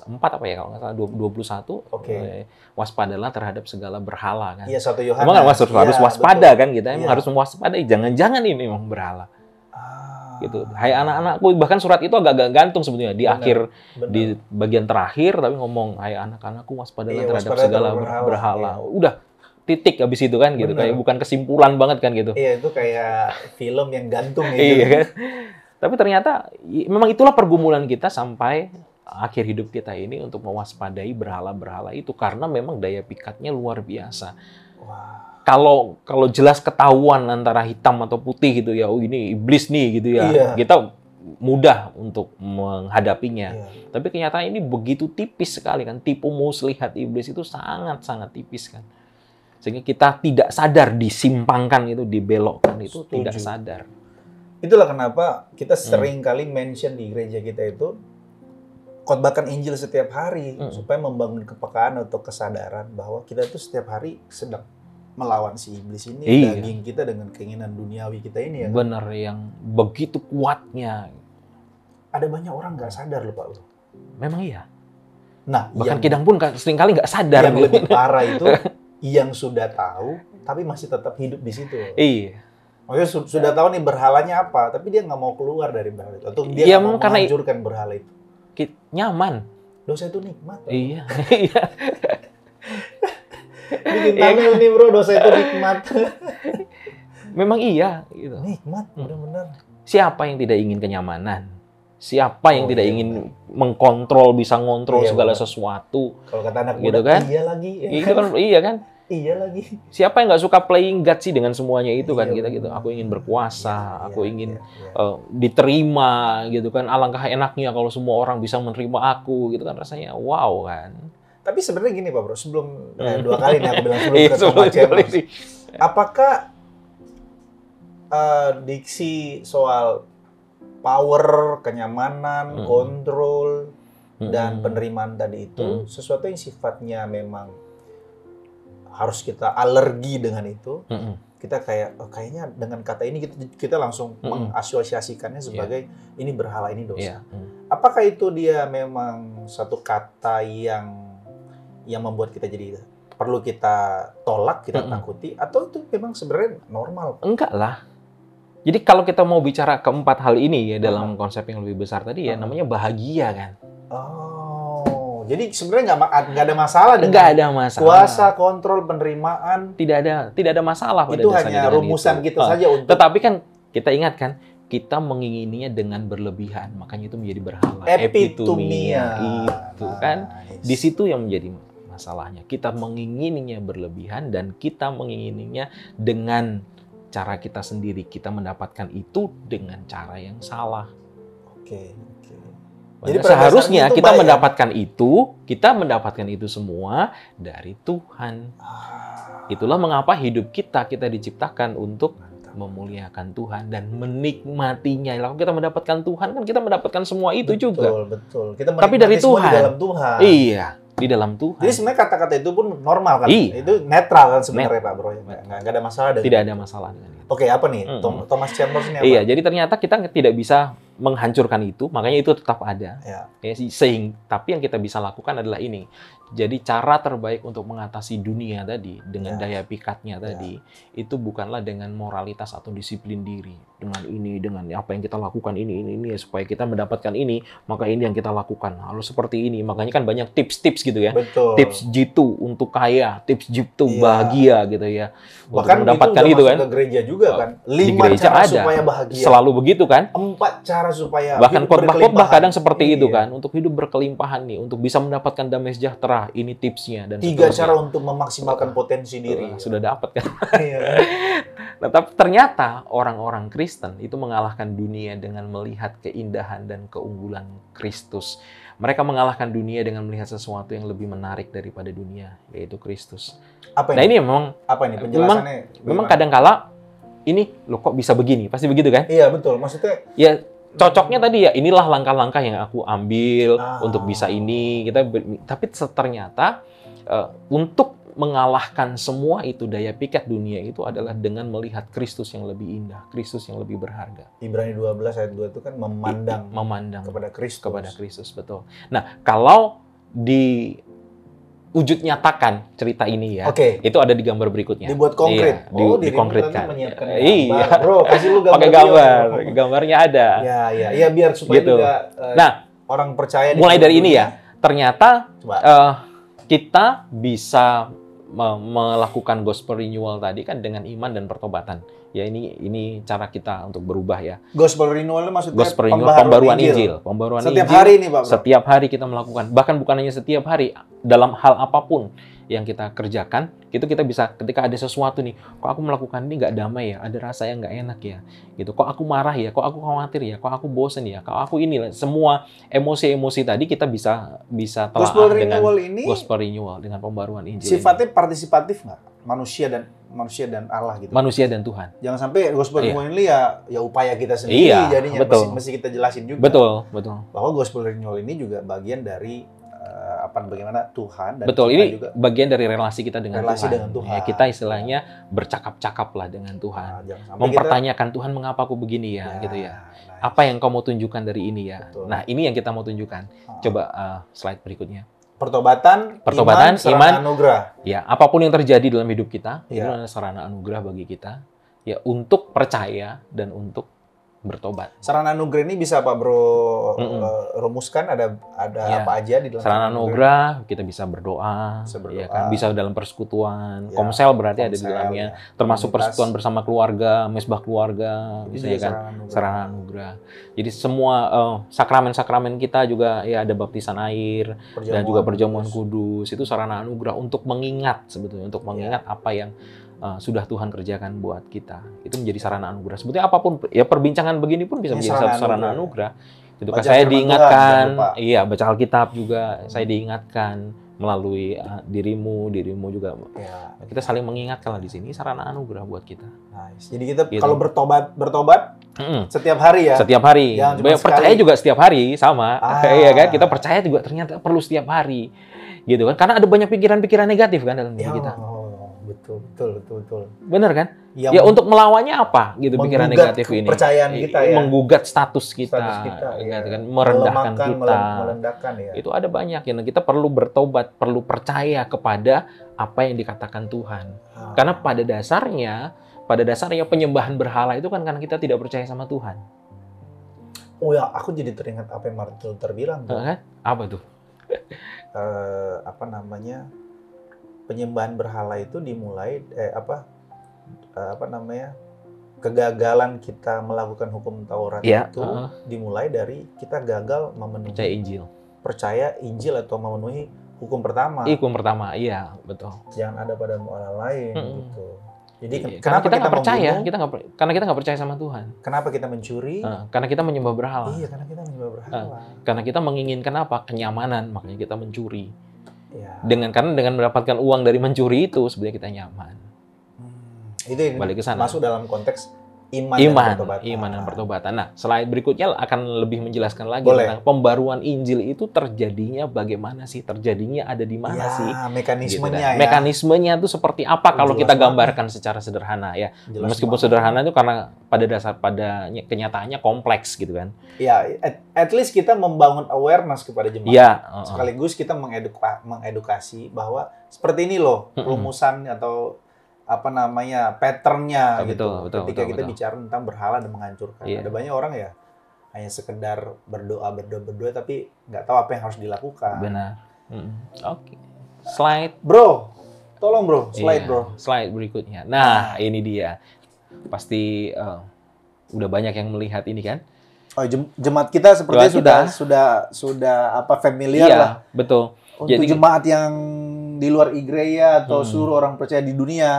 4 apa ya kalau nggak salah 21, waspadalah terhadap segala berhala kan. Iya, 1 Yohanes. Memang harus waspada kan kita, harus mewaspadai, jangan-jangan ini memang berhala. Gitu. Hai anak-anakku, bahkan surat itu agak gantung sebetulnya di akhir, di bagian terakhir, tapi ngomong hai anak-anakku waspadalah terhadap segala berhala. Udah titik habis itu kan gitu, kayak bukan kesimpulan banget kan gitu. Iya, itu kayak film yang gantung gitu. Iya kan. Tapi ternyata memang itulah pergumulan kita sampai akhir hidup kita ini untuk mewaspadai berhala-berhala itu, karena memang daya pikatnya luar biasa. Wah. Kalau jelas ketahuan antara hitam atau putih gitu ya, oh ini iblis nih gitu ya. Iya. Kita mudah untuk menghadapinya. Iya. Tapi kenyataan ini begitu tipis sekali kan, tipu muslihat iblis itu sangat-sangat tipis kan. Sehingga kita tidak sadar disimpangkan itu, dibelokkan itu. Setuju. Tidak sadar. Itulah kenapa kita sering kali mention di gereja kita itu khotbahkan Injil setiap hari supaya membangun kepekaan atau kesadaran bahwa kita itu setiap hari sedang melawan si iblis ini, daging kita dengan keinginan duniawi kita ini ya. Benar, yang begitu kuatnya. Ada banyak orang nggak sadar loh Pak Bro. Memang iya. Nah, bahkan Kidang pun seringkali nggak sadar. Yang lebih parah itu yang sudah tahu tapi masih tetap hidup di situ. Iya. Maksudnya sudah tahu nih berhalanya apa, tapi dia nggak mau keluar dari berhala itu, atau dia nggak mau menghancurkan berhala itu. Nyaman. Dosa itu nikmat. Iya. Bikin tampil nih Bro, dosa itu nikmat. Memang iya. Gitu. Nikmat, benar-benar. Siapa yang tidak ingin kenyamanan? Siapa yang tidak ingin mengkontrol, bisa ngontrol segala sesuatu? Kalau kata anak gitu muda, kan? Iya lagi. Itu kan, iya kan? Iya lagi. Siapa yang nggak suka playing God sih dengan semuanya itu kan? Kita gitu. Aku ingin berkuasa, aku ingin diterima gitu kan. Alangkah enaknya kalau semua orang bisa menerima aku gitu kan, rasanya wow kan. Tapi sebenarnya gini Pak Bro, sebelum 2 kali nih aku bilang sebelum ketemu apakah diksi soal power, kenyamanan, kontrol, dan penerimaan tadi itu sesuatu yang sifatnya memang harus kita alergi dengan itu. Kita kayak kayaknya dengan kata ini kita langsung mengasosiasikannya sebagai ini berhala, ini dosa. Apakah itu dia memang satu kata yang membuat kita jadi perlu kita tolak, kita takuti, atau itu memang sebenarnya normal? Enggak lah. Jadi kalau kita mau bicara keempat hal ini ya dalam konsep yang lebih besar tadi ya, namanya bahagia kan. Oh, jadi sebenarnya nggak ada masalah dengan nggak ada masalah. Kuasa, kontrol, penerimaan. Tidak ada masalah pada itu hanya rumusan gitu saja untuk. Tetapi kan kita ingat kan, kita mengingininya dengan berlebihan, makanya itu menjadi berhala. Epitomia. Itu kan, di situ yang menjadi masalahnya. Kita mengingininya berlebihan dan kita mengingininya dengan cara kita sendiri. Kita mendapatkan itu dengan cara yang salah. Oke. Jadi seharusnya kita mendapatkan itu semua dari Tuhan. Itulah mengapa hidup kita diciptakan untuk memuliakan Tuhan dan menikmatinya. Kalau kita mendapatkan Tuhan kan kita mendapatkan semua itu juga. Betul. Kita tapi dari Tuhan. Di dalam Tuhan. Iya, di dalam Tuhan. Jadi sebenarnya kata-kata itu pun normal kan? Iya. Itu netral kan sebenarnya Pak Bro. Nggak ada masalah dengan. Tidak ada masalah dengan itu. Oke, apa nih? Thomas Chalmers ini apa? Iya, jadi ternyata kita tidak bisa menghancurkan itu, makanya itu tetap ada. Ya. Tapi yang kita bisa lakukan adalah ini. Jadi cara terbaik untuk mengatasi dunia tadi dengan daya pikatnya tadi itu bukanlah dengan moralitas atau disiplin diri, dengan apa yang kita lakukan ini supaya kita mendapatkan ini, maka ini yang kita lakukan harus seperti ini. Makanya kan banyak tips-tips gitu ya. Betul. Tips jitu untuk kaya, tips jitu bahagia gitu ya. Bahkan mendapatkan itu kan ke gereja juga kan. 5 cara supaya bahagia. Selalu begitu kan? 4 cara supaya bahkan khotbah kadang seperti itu kan, untuk hidup berkelimpahan nih, untuk bisa mendapatkan damai sejahtera, ini tipsnya dan 3 cara untuk memaksimalkan potensi diri. Sudah dapat kan? Nah, tapi ternyata orang-orang Kristen itu mengalahkan dunia dengan melihat keindahan dan keunggulan Kristus. Mereka mengalahkan dunia dengan melihat sesuatu yang lebih menarik daripada dunia, yaitu Kristus. Apa ini? Nah, ini memang apa ini penjelasannya? Memang kadang-kala ini loh kok bisa begini? Pasti begitu kan? Iya, betul. Maksudnya ya cocoknya tadi ya, inilah langkah-langkah yang aku ambil untuk bisa ini. Tapi ternyata untuk mengalahkan semua itu, daya pikat dunia itu adalah dengan melihat Kristus yang lebih indah, Kristus yang lebih berharga. Ibrani 12 ayat 2 itu kan memandang kepada Kristus, betul. Nah, kalau wujud nyatakan cerita ini ya, itu ada di gambar berikutnya. Dibuat konkret. Dikonkretkan. Iya, bro, kasih lu gambar. Pakai gambar, gambarnya ada. Iya, biar supaya gitu. juga orang percaya. Mulai dari ini ya, ternyata kita bisa melakukan gospel renewal tadi kan dengan iman dan pertobatan. Ya ini cara kita untuk berubah ya. Gospel renewal itu maksudnya pembaruan Injil. Setiap hari nih, Pak. Setiap hari kita melakukan. Bahkan bukan hanya setiap hari, dalam hal apapun yang kita kerjakan, itu kita bisa ketika ada sesuatu nih, kok aku melakukan ini nggak damai ya, ada rasa yang nggak enak ya, gitu. Kok aku marah ya, kok aku khawatir ya, kok aku bosen ya, kok aku ini, semua emosi-emosi tadi kita bisa telah dengan gospel renewal, dengan pembaruan Injil. Sifatnya partisipatif nggak? Manusia dan Allah gitu. Manusia dan Tuhan. Jangan sampai gospel renewal ini ya upaya kita sendiri, jadinya mesti kita jelasin juga. Betul. Bahwa gospel renewal ini juga bagian dari bagaimana Tuhan dan betul, ini juga bagian dari relasi kita dengan Tuhan. Ya, kita istilahnya bercakap-cakap lah dengan Tuhan. Mempertanyakan Tuhan, mengapa aku begini ya, gitu ya. Apa yang kau mau tunjukkan dari ini ya. Betul. Nah, ini yang kita mau tunjukkan. Coba slide berikutnya. Pertobatan, iman, anugerah. Ya, apapun yang terjadi dalam hidup kita, itu adalah sarana anugerah bagi kita ya untuk percaya dan untuk bertobat. Sarana anugerah ini bisa Pak Bro rumuskan ada apa aja di dalam sarana anugerah? Kita bisa berdoa, ya kan? Bisa dalam persekutuan, komsel berarti ada di dalamnya, termasuk persekutuan bersama keluarga, mesbah keluarga, bisa ya kan? Sarana anugerah. Jadi semua sakramen-sakramen kita juga ya ada baptisan air dan juga perjamuan kudus. Itu sarana anugerah untuk mengingat sebetulnya, untuk mengingat apa yang sudah Tuhan kerjakan buat kita. Itu menjadi sarana anugerah. Sebetulnya apapun, ya perbincangan begini pun bisa menjadi satu sarana anugerah. Gitu kan, saya diingatkan, baca Alkitab juga, saya diingatkan melalui dirimu juga. Ya. Kita saling mengingatkan lah di sini, sarana anugerah buat kita. Nice. Jadi kita kalau bertobat setiap hari ya. Setiap hari. Percaya juga setiap hari sama. Iya kan? Kita percaya juga ternyata perlu setiap hari. Gitu kan? Karena ada banyak pikiran-pikiran negatif kan dalam diri kita. Betul. Benar kan? Ya untuk melawannya apa gitu pikiran negatif ini? Kepercayaan kita ya. Menggugat status kita gitu kan, merendahkan kita. Ya. Itu ada banyak yang kita perlu bertobat, perlu percaya kepada apa yang dikatakan Tuhan. Karena pada dasarnya penyembahan berhala itu kan karena kita tidak percaya sama Tuhan. Oh ya, aku jadi teringat apa yang Martin Luther bilang. Apa tuh? Penyembahan berhala itu dimulai kegagalan kita melakukan hukum Taurat itu dimulai dari kita gagal memenuhi percaya Injil atau memenuhi hukum pertama. Hukum pertama, iya betul. Jangan ada padamu Allah lain gitu. Jadi kenapa kita nggak percaya? Karena kita nggak percaya sama Tuhan. Kenapa kita mencuri? Karena kita menyembah berhala. Iya, karena kita menyembah berhala. Karena kita menginginkan apa? Kenyamanan, makanya kita mencuri. Ya. Karena dengan mendapatkan uang dari mencuri itu sebenarnya kita nyaman. Itu balik ke sana. Masuk dalam konteks iman dan pertobatan. Nah, slide berikutnya akan lebih menjelaskan lagi tentang pembaruan Injil itu terjadinya bagaimana sih? Terjadinya ada di mana sih? Mekanismenya gitu, Mekanismenya itu seperti apa kalau kita gambarkan secara sederhana ya. Meskipun sederhana itu karena pada kenyataannya kompleks gitu kan. Ya, at least kita membangun awareness kepada jemaat. Ya, sekaligus kita mengedukasi bahwa seperti ini loh rumusan atau patternnya gitu. Ketika kita bicara tentang berhala dan menghancurkan. Ada banyak orang ya hanya sekedar berdoa tapi nggak tahu apa yang harus dilakukan. Benar. Oke. Slide. Bro, tolong bro, slide bro. Slide berikutnya. Nah, ini dia. Pasti udah banyak yang melihat ini kan. Oh, jemaat kita sepertinya sudah familiar lah. Betul. Untuk jemaat yang di luar gereja atau seluruh orang percaya di dunia,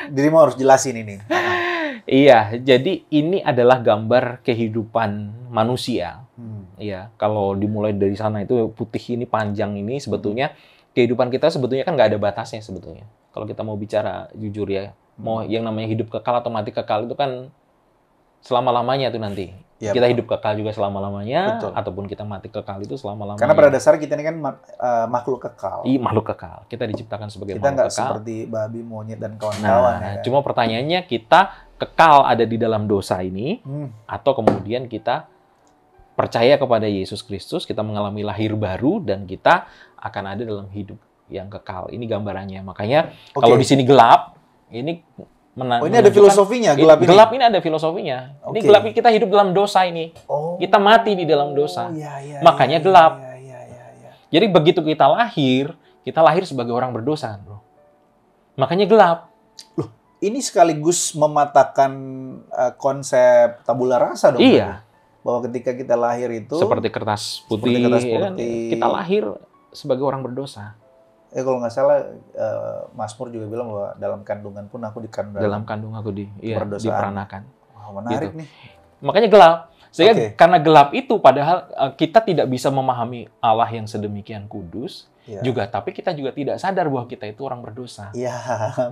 dirimu harus jelasin ini. Iya, jadi ini adalah gambar kehidupan manusia. Iya, kalau dimulai dari sana itu putih ini panjang ini sebetulnya kehidupan kita sebetulnya kan nggak ada batasnya sebetulnya. Kalau kita mau bicara jujur ya, mau yang namanya hidup kekal atau mati kekal itu kan selama-lamanya tuh nanti. Ya, kita betul. hidup kekal juga selama-lamanya, Betul. ataupun kita mati kekal itu selama-lamanya. Karena pada dasarnya kita ini kan makhluk kekal. Iya, makhluk kekal. Kita diciptakan sebagai kita makhluk nggak kekal. seperti babi, monyet, dan kawan-kawan. Nah, ya kan? cuma pertanyaannya kita kekal ada di dalam dosa ini, atau kemudian kita percaya kepada Yesus Kristus, kita mengalami lahir baru, dan kita akan ada dalam hidup yang kekal. Ini gambarannya. Makanya kalau di sini gelap, ini ini ada filosofinya, gelap ini? Gelap ini ada filosofinya. Ini gelap, kita hidup dalam dosa ini. Kita mati di dalam dosa. Makanya gelap. Jadi begitu kita lahir sebagai orang berdosa, bro. Makanya gelap. Loh, ini sekaligus mematahkan konsep tabula rasa dong. Iya. Bahwa ketika kita lahir itu seperti kertas putih, kan? Kita lahir sebagai orang berdosa. Kalau nggak salah, Mazmur juga bilang bahwa dalam kandungan pun aku dikandung. Dalam kandung aku diperanakan. Wah, menarik gitu. nih. Makanya gelap. Sehingga karena gelap itu, padahal kita tidak bisa memahami Allah yang sedemikian kudus, tapi kita juga tidak sadar bahwa kita itu orang berdosa. Iya,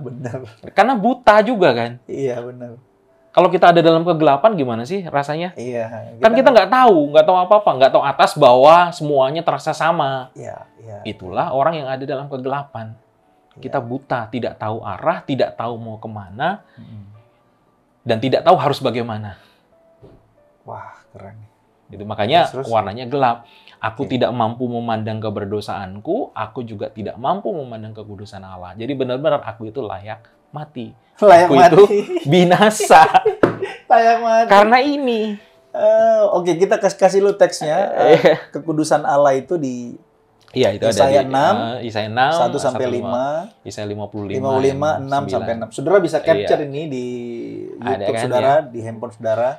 benar. Karena buta juga kan. Iya, benar. Kalau kita ada dalam kegelapan gimana sih rasanya? Iya. Kan kita nggak tahu apa-apa, nggak tahu atas bawah, semuanya terasa sama. Iya. Itulah orang yang ada dalam kegelapan. Kita buta, tidak tahu arah, tidak tahu mau kemana, dan tidak tahu harus bagaimana. Wah, keren. Itu makanya warnanya gelap. Aku tidak mampu memandang keberdosaanku, aku juga tidak mampu memandang kekudusan Allah. Jadi benar-benar aku itu layak mati. Layak aku mati. Itu binasa. Layak mati. Karena ini. Oke, kita kasih lu teksnya. Kekudusan Allah itu di itu Yesaya ada di Yesaya 6 1 sampai 5, Yesaya 55 6 sampai 6. Saudara bisa capture ini di YouTube saudara, di handphone saudara.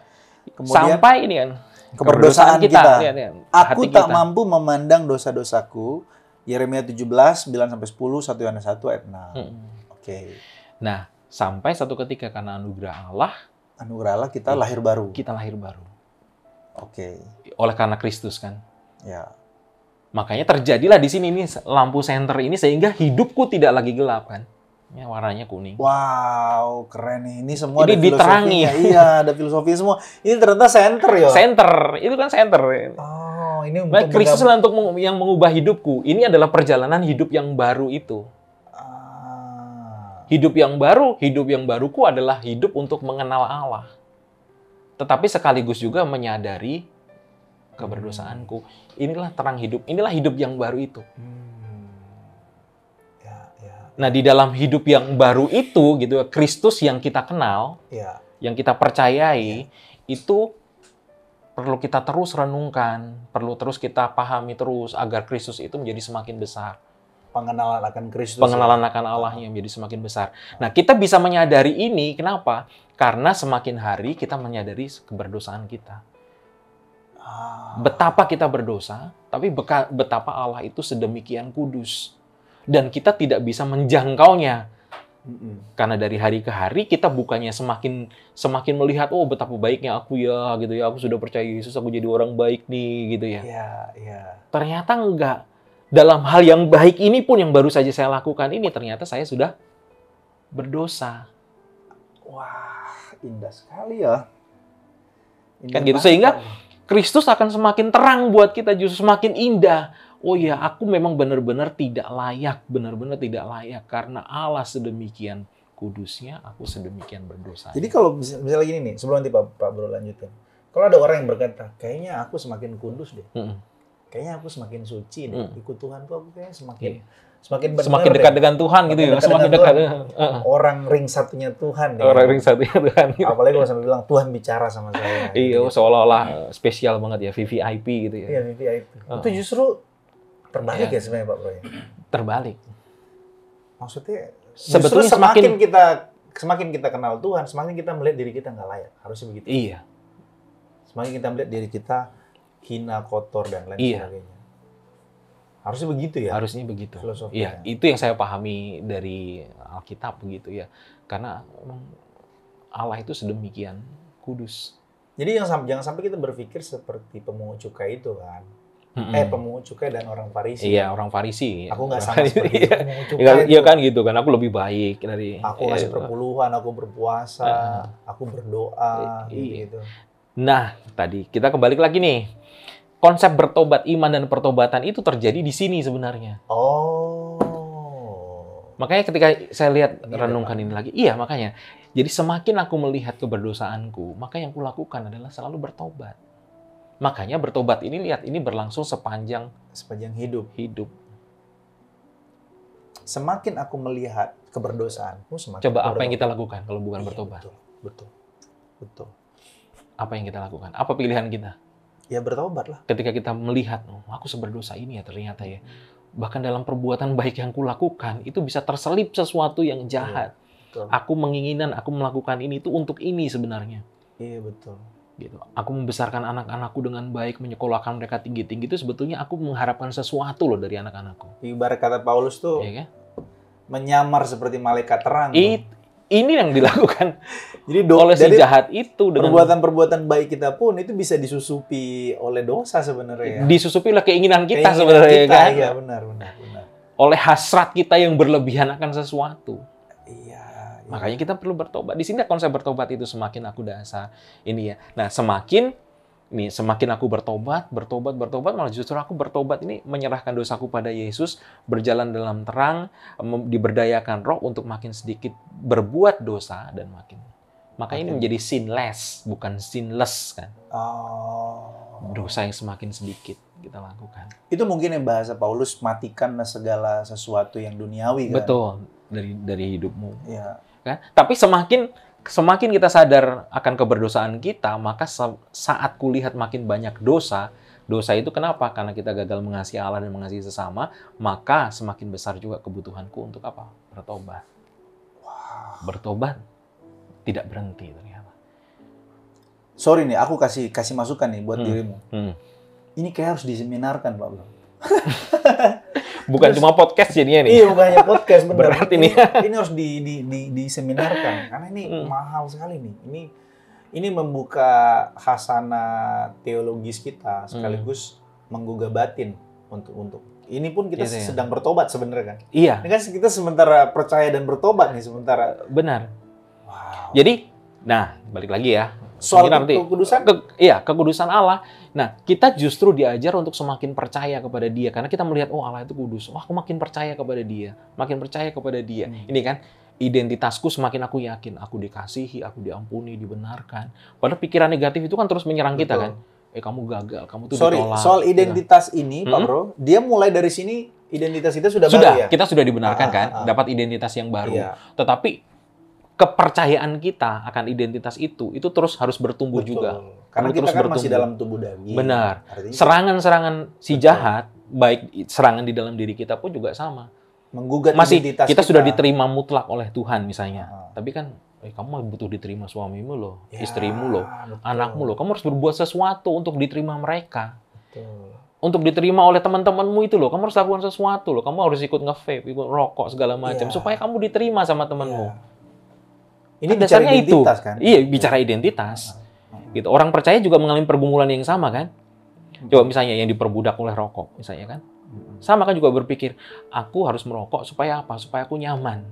Kemudian sampai ini kan keberdosaan kita. Aku tak kita. mampu memandang dosa-dosaku. Yeremia 17 9 sampai 10, 1 Yohanes 1 ayat 6. Oke. Nah, sampai satu ketika karena anugerah Allah kita lahir baru. Kita lahir baru. Oke. Oleh karena Kristus kan. Ya. Makanya terjadilah di sini nih lampu senter ini sehingga hidupku tidak lagi gelap kan. Ya, warnanya kuning. Wow, keren nih. Ini semua ini ada diterangi. Iya, ada filosofi semua. Ini ternyata senter ya. Senter, itu kan senter. Oh, ini untuk Kristus lah untuk yang mengubah hidupku. Ini adalah perjalanan hidup yang baru itu. Hidup yang baruku adalah hidup untuk mengenal Allah. Tetapi sekaligus juga menyadari keberdosaanku. Inilah terang hidup. Inilah hidup yang baru itu. Nah, di dalam hidup yang baru itu, gitu, Kristus yang kita kenal, yang kita percayai, itu perlu kita terus renungkan, perlu terus kita pahami terus agar Kristus itu menjadi semakin besar. Pengenalan akan Kristus. Pengenalan akan Allahnya menjadi semakin besar. Nah, kita bisa menyadari ini, kenapa? Karena semakin hari kita menyadari keberdosaan kita. Betapa kita berdosa, tapi betapa Allah itu sedemikian kudus. Dan kita tidak bisa menjangkaunya. Karena dari hari ke hari kita bukannya semakin melihat, oh betapa baiknya aku ya, gitu ya. Aku sudah percaya Yesus, aku jadi orang baik nih, gitu ya. Ternyata enggak. Dalam hal yang baik ini pun yang baru saja saya lakukan ini, ternyata saya sudah berdosa. Wah, indah sekali ya. Kan gitu, sehingga Kristus akan semakin terang buat kita, justru semakin indah. Oh ya, aku memang benar-benar tidak layak, karena Allah sedemikian kudusnya, aku sedemikian berdosa. Jadi kalau misalnya gini nih, sebelum nanti Pak Bro lanjutin. Kalau ada orang yang berkata, kayaknya aku semakin kudus deh. Kayaknya aku semakin suci deh. Ikut Tuhan tuh aku kayaknya semakin benar, semakin dekat deh. dengan Tuhan gitu ya, semakin dekat. Orang ring satunya Tuhan. Orang ring satunya Tuhan. Gitu. Apalagi kalau sampai bilang Tuhan bicara sama saya. Iya, gitu. Seolah-olah spesial banget ya, VVIP gitu ya. Iya, VVIP. Itu justru terbalik ya sebenarnya Pak Bro ya? Terbalik. Maksudnya sebetulnya semakin kita kenal Tuhan, semakin kita melihat diri kita nggak layak. Harusnya begitu. Iya. Semakin kita melihat diri kita hina, kotor, dan lain sebagainya. Harusnya begitu ya? Harusnya begitu. Filosofi. Iya, itu yang saya pahami dari Alkitab begitu ya. Karena Allah itu sedemikian kudus. Jadi jangan sampai kita berpikir seperti pemungut cukai itu kan. pemungut cukai dan orang Farisi. Iya, orang Farisi. Aku nggak sama seperti itu, pemungut cukai. Iya kan gitu kan, aku lebih baik dari. Aku ngasih perpuluhan, aku berpuasa, aku berdoa, gitu. Nah, tadi kita kembali lagi nih. Konsep bertobat, iman dan pertobatan itu terjadi di sini sebenarnya. Oh. Makanya ketika saya lihat renungkan ini lagi, iya makanya. Jadi semakin aku melihat keberdosaanku, maka yang kulakukan adalah selalu bertobat. Makanya bertobat ini, lihat, ini berlangsung sepanjang hidup. Semakin aku melihat keberdosaanku, semakin coba apa yang kita lakukan kalau bukan bertobat? Betul. Apa yang kita lakukan? Apa pilihan kita? Ya bertobat lah. Ketika kita melihat, aku seberdosa ini ya ternyata ya. Bahkan dalam perbuatan baik yang kulakukan, itu bisa terselip sesuatu yang jahat. Betul. Aku melakukan ini itu untuk ini sebenarnya. Iya, betul. Gitu. Aku membesarkan anak-anakku dengan baik, menyekolahkan mereka tinggi-tinggi, itu sebetulnya aku mengharapkan sesuatu loh dari anak-anakku. Ibarat kata Paulus tuh, ya kan? Menyamar seperti malaikat terang. Ini yang dilakukan jadi oleh si jahat itu. Perbuatan-perbuatan baik kita pun itu bisa disusupi oleh dosa sebenarnya. Disusupi oleh keinginan kita sebenarnya, kan? Iya, benar. Oleh hasrat kita yang berlebihan akan sesuatu. Iya. Makanya kita perlu bertobat. Di sini konsep bertobat itu semakin aku dasar ini ya. Nah, semakin aku bertobat, malah justru aku bertobat ini menyerahkan dosaku pada Yesus, berjalan dalam terang, diberdayakan Roh untuk makin sedikit berbuat dosa dan makanya ini menjadi sinless, bukan sinless kan. Dosa yang semakin sedikit kita lakukan. Itu mungkin yang bahasa Paulus, matikan segala sesuatu yang duniawi kan. Betul, dari hidupmu. Iya. Kan? Tapi semakin kita sadar akan keberdosaan kita, maka saat kulihat makin banyak dosa itu kenapa? Karena kita gagal mengasihi Allah dan mengasihi sesama, maka semakin besar juga kebutuhanku untuk apa? Bertobat. Wow. Bertobat tidak berhenti ternyata. Sorry nih, aku kasih masukan nih buat dirimu. Ini kayak harus diseminarkan, Pak Bro. Bukan cuma podcast jadinya nih. Iya, bukan hanya podcast, benar. Berarti nih. Ini harus diseminarkan karena ini mahal sekali nih. Ini membuka khazanah teologis kita sekaligus menggugah batin untuk ini pun kita sedang bertobat sebenarnya kan. Iya. Ini kan kita sementara percaya dan bertobat nih sementara. Benar. Wow. Jadi, balik lagi ya. Soal kekudusan? Kekudusan Allah. Nah, kita justru diajar untuk semakin percaya kepada Dia. Karena kita melihat, Allah itu kudus. Aku makin percaya kepada Dia. Makin percaya kepada Dia. Ini kan, identitasku semakin aku yakin. Aku dikasihi, aku diampuni, dibenarkan. Padahal pikiran negatif itu kan terus menyerang kita kan. Kamu gagal, kamu tuh ditolak. Soal identitas ini, Pak Bro, dia mulai dari sini, identitas itu sudah baru ya? Kita sudah dibenarkan kan. Dapat identitas yang baru. Tetapi kepercayaan kita akan identitas itu terus harus bertumbuh juga. Karena kita kan masih dalam tubuh daging. Benar. Serangan-serangan si jahat, baik serangan di dalam diri kita pun juga sama. Menggugat identitas kita. Sudah diterima mutlak oleh Tuhan misalnya. Tapi kan, kamu butuh diterima suamimu loh, istrimu loh, anakmu loh. Kamu harus berbuat sesuatu untuk diterima mereka. Betul. Untuk diterima oleh teman-temanmu itu loh, kamu harus lakukan sesuatu loh. Kamu harus ikut nge-vape, ikut rokok segala macam supaya kamu diterima sama temanmu. Ini dasarnya itu kan? Iya, bicara identitas. Gitu. Orang percaya juga mengalami pergumulan yang sama kan? Coba misalnya yang diperbudak oleh rokok, misalnya kan? Sama kan juga berpikir, aku harus merokok supaya apa? Supaya aku nyaman.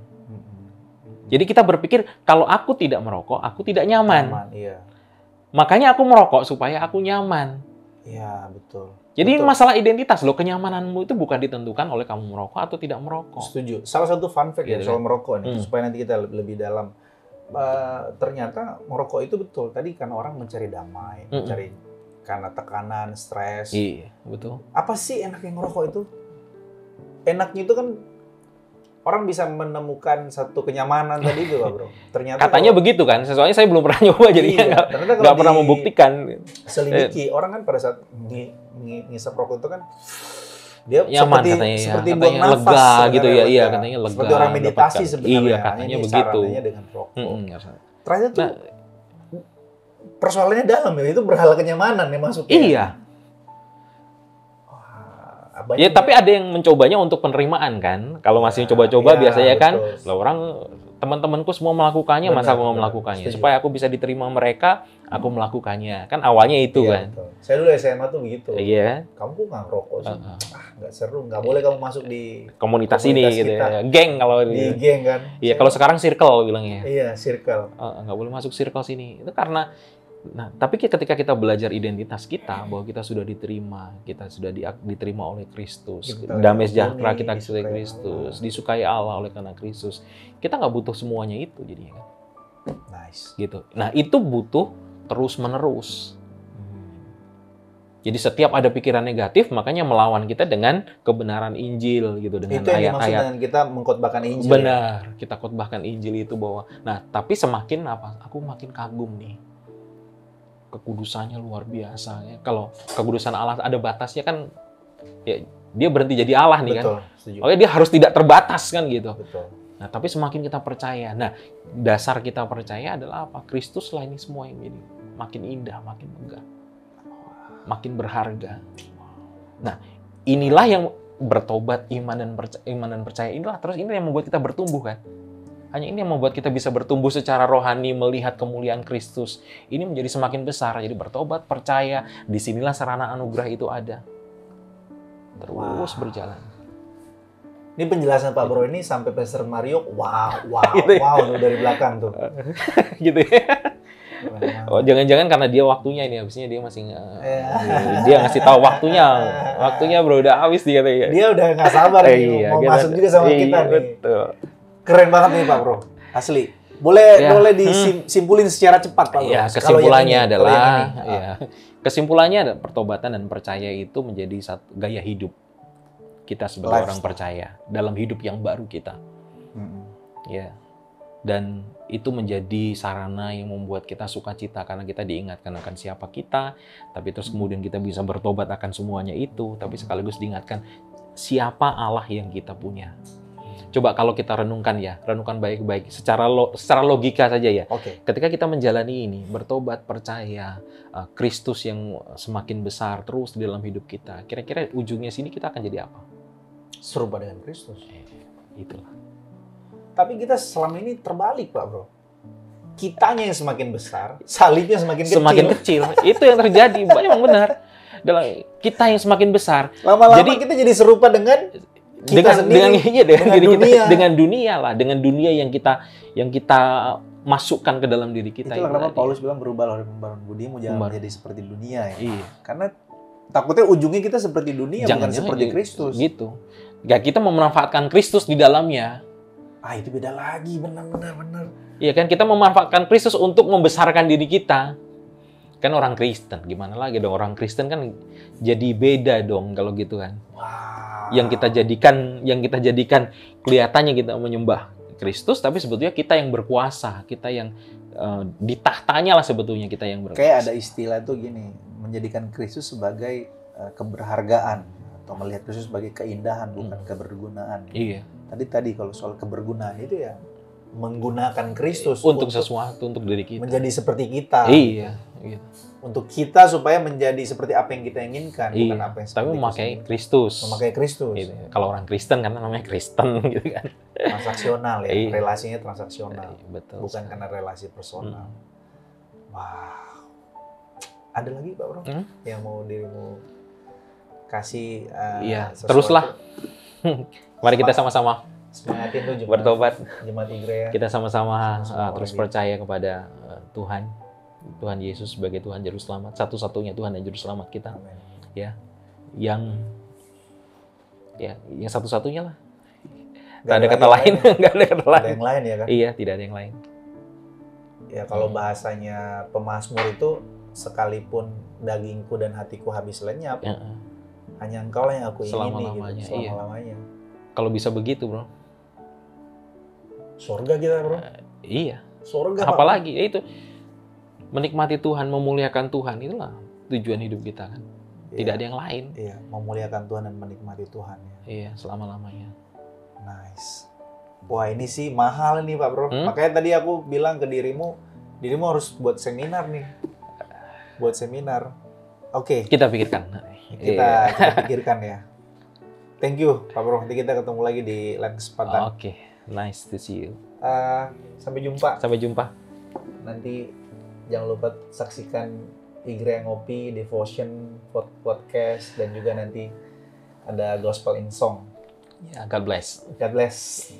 Jadi kita berpikir, kalau aku tidak merokok, aku tidak nyaman. Makanya aku merokok supaya aku nyaman. Iya, betul. Jadi masalah identitas loh, kenyamananmu itu bukan ditentukan oleh kamu merokok atau tidak merokok. Setuju. Salah satu fun fact soal merokok nih, supaya nanti kita lebih dalam. Ternyata merokok itu betul tadi karena orang mencari damai, mencari karena tekanan, stres. Iya, betul. Apa sih enaknya ngerokok itu? Enaknya itu kan orang bisa menemukan satu kenyamanan tadi itu, Pak Bro. Ternyata katanya begitu kan, soalnya saya belum pernah nyoba jadinya nggak pernah membuktikan. Selidiki orang kan pada saat ngisap rokok itu kan dia nyaman seperti buang nafas lega gitu ya, iya katanya lega. Seperti orang meditasi sebenarnya. Iya, katanya begitu. Dengan rokok. Ternyata tuh persoalannya dalam ya, itu berhala kenyamanan ya masuknya. Iya. Wah, ya tapi ada yang mencobanya untuk penerimaan kan. Kalau masih coba-coba biasanya kan, lah orang teman-temanku semua melakukannya, masa aku nggak melakukannya? Setuju. Supaya aku bisa diterima mereka, aku melakukannya. Kan awalnya itu kan. Betul. Saya dulu SMA tuh begitu. Iya. Kamu kok nggak ngerokok sih? Nggak seru, nggak boleh kamu masuk di Komunitas ini gitu ya. Geng kalau di geng kan. Iya, kalau sekarang circle bilangnya. Iya, circle. Nggak boleh masuk circle sini. Itu karena tapi ketika kita belajar identitas kita, bahwa kita sudah diterima, kita sudah diterima oleh Kristus, damai sejahtera kita oleh Kristus, disukai Allah oleh karena Kristus, kita nggak butuh semuanya itu jadinya kan. Nice. Gitu. Nah itu butuh terus menerus. Jadi setiap ada pikiran negatif, makanya melawan kita dengan kebenaran Injil gitu, dengan ayat-ayat. Itu yang dimaksud dengan kita mengkhotbahkan Injil. Benar, kita khotbahkan Injil itu bahwa. Nah tapi semakin aku makin kagum nih. Kekudusannya luar biasa ya. Kalau kekudusan Allah ada batasnya kan, ya dia berhenti jadi Allah nih. Betul, kan. Setuju. Oke, dia harus tidak terbatas kan gitu. Betul. Nah, tapi semakin kita percaya. Nah, dasar kita percaya adalah apa? Kristus lah ini semua yang jadi makin indah, makin megah, makin berharga. Nah, inilah yang bertobat, iman dan percaya inilah terus ini yang membuat kita bertumbuh kan. Hanya ini yang membuat kita bisa bertumbuh secara rohani, melihat kemuliaan Kristus. Ini menjadi semakin besar. Jadi bertobat, percaya, disinilah sarana anugerah itu ada. Terus berjalan. Ini penjelasan Pak Bro ini sampai Pastor Mario, wow, dari belakang tuh. Gitu ya. Oh, jangan-jangan karena dia waktunya ini, habisnya dia masih dia ngasih tahu waktunya bro, udah habis dia katanya. Dia udah nggak sabar nih, mau masuk juga sama kita nih. Betul. Keren banget nih Pak Bro, asli. Boleh disimpulin secara cepat Pak Bro. Ya, kesimpulannya ada pertobatan dan percaya itu menjadi satu gaya hidup kita sebagai orang percaya dalam hidup yang baru kita. Ya. Dan itu menjadi sarana yang membuat kita sukacita karena kita diingatkan akan siapa kita, tapi terus kemudian kita bisa bertobat akan semuanya itu, tapi sekaligus diingatkan siapa Allah yang kita punya. Coba kalau kita renungkan baik-baik secara logika saja ya. Okay. Ketika kita menjalani ini, bertobat, percaya, Kristus yang semakin besar terus di dalam hidup kita, kira-kira ujungnya sini kita akan jadi apa? Serupa dengan Kristus. Itulah. Tapi kita selama ini terbalik Pak Bro. Kitanya yang semakin besar, salibnya semakin kecil. Semakin kecil. Itu yang terjadi. Memang benar. Kita yang semakin besar. Lama-lama kita jadi serupa dengan dunia yang kita masukkan ke dalam diri kita. Itulah kenapa Paulus bilang berubahlah oleh pembaruan budimu, jangan menjadi seperti dunia ya. Iya. Karena takutnya ujungnya kita seperti dunia, bukan seperti Kristus. Gitu. Kita memanfaatkan Kristus di dalamnya. Itu beda lagi, benar. Iya kan, kita memanfaatkan Kristus untuk membesarkan diri kita. Kan orang Kristen, gimana lagi dong, orang Kristen kan jadi beda dong kalau gitu kan. Wow. Yang kita jadikan kelihatannya kita menyembah Kristus, tapi sebetulnya kita yang berkuasa, kita yang di tahtanya lah sebetulnya kita yang berkuasa. Kayak ada istilah tuh gini, menjadikan Kristus sebagai keberhargaan atau melihat Kristus sebagai keindahan bukan kebergunaan. Iya. Tadi kalau soal kebergunaan itu ya menggunakan Kristus untuk sesuatu, untuk diri kita. Menjadi seperti kita. Iya. Gitu. Untuk kita supaya menjadi seperti apa yang kita inginkan, bukan apa yang tapi memakai Kristus. Memakai Kristus. Gitu. Kalau orang Kristen karena namanya Kristen gitu kan. Transaksional ya, relasinya transaksional. Betul. Bukan karena relasi personal. Wow. Ada lagi Pak Bro yang mau dirimu kasih teruslah. Mari kita sama-sama semangatin tuh bertobat, Jemaat Igrea. Kita sama-sama terus percaya kepada Tuhan Yesus sebagai Tuhan Juru Selamat, satu-satunya Tuhan dan Juru Selamat kita. Amen. Ya, yang satu-satunya lah. Gak ada kata lain, nggak ada kata lain. Ada yang lain ya kan? Iya, tidak ada yang lain. Ya kalau bahasanya pemazmur itu, sekalipun dagingku dan hatiku habis lenyap, hanya Engkau lah yang aku ingini selama-lamanya. Gitu, selama-lamanya. Kalau bisa begitu, bro. Surga kita, bro. Iya. Surga. Apalagi itu menikmati Tuhan, memuliakan Tuhan, itulah tujuan hidup kita kan. Tidak ada yang lain. Iya, memuliakan Tuhan dan menikmati Tuhan. Ya. Iya, selama-lamanya. Nice. Wah, ini sih mahal nih, Pak Bro. Makanya tadi aku bilang ke dirimu harus buat seminar nih. Buat seminar. Oke. Kita pikirkan. Kita pikirkan ya. Thank you, Pak Bro. Nanti kita ketemu lagi di lain kesempatan. Oke. Nice to see you. Sampai jumpa. Sampai jumpa. Nanti jangan lupa saksikan Igre Ngopi, Devotion, Podcast, dan juga nanti ada Gospel in Song. Ya, God bless. God bless.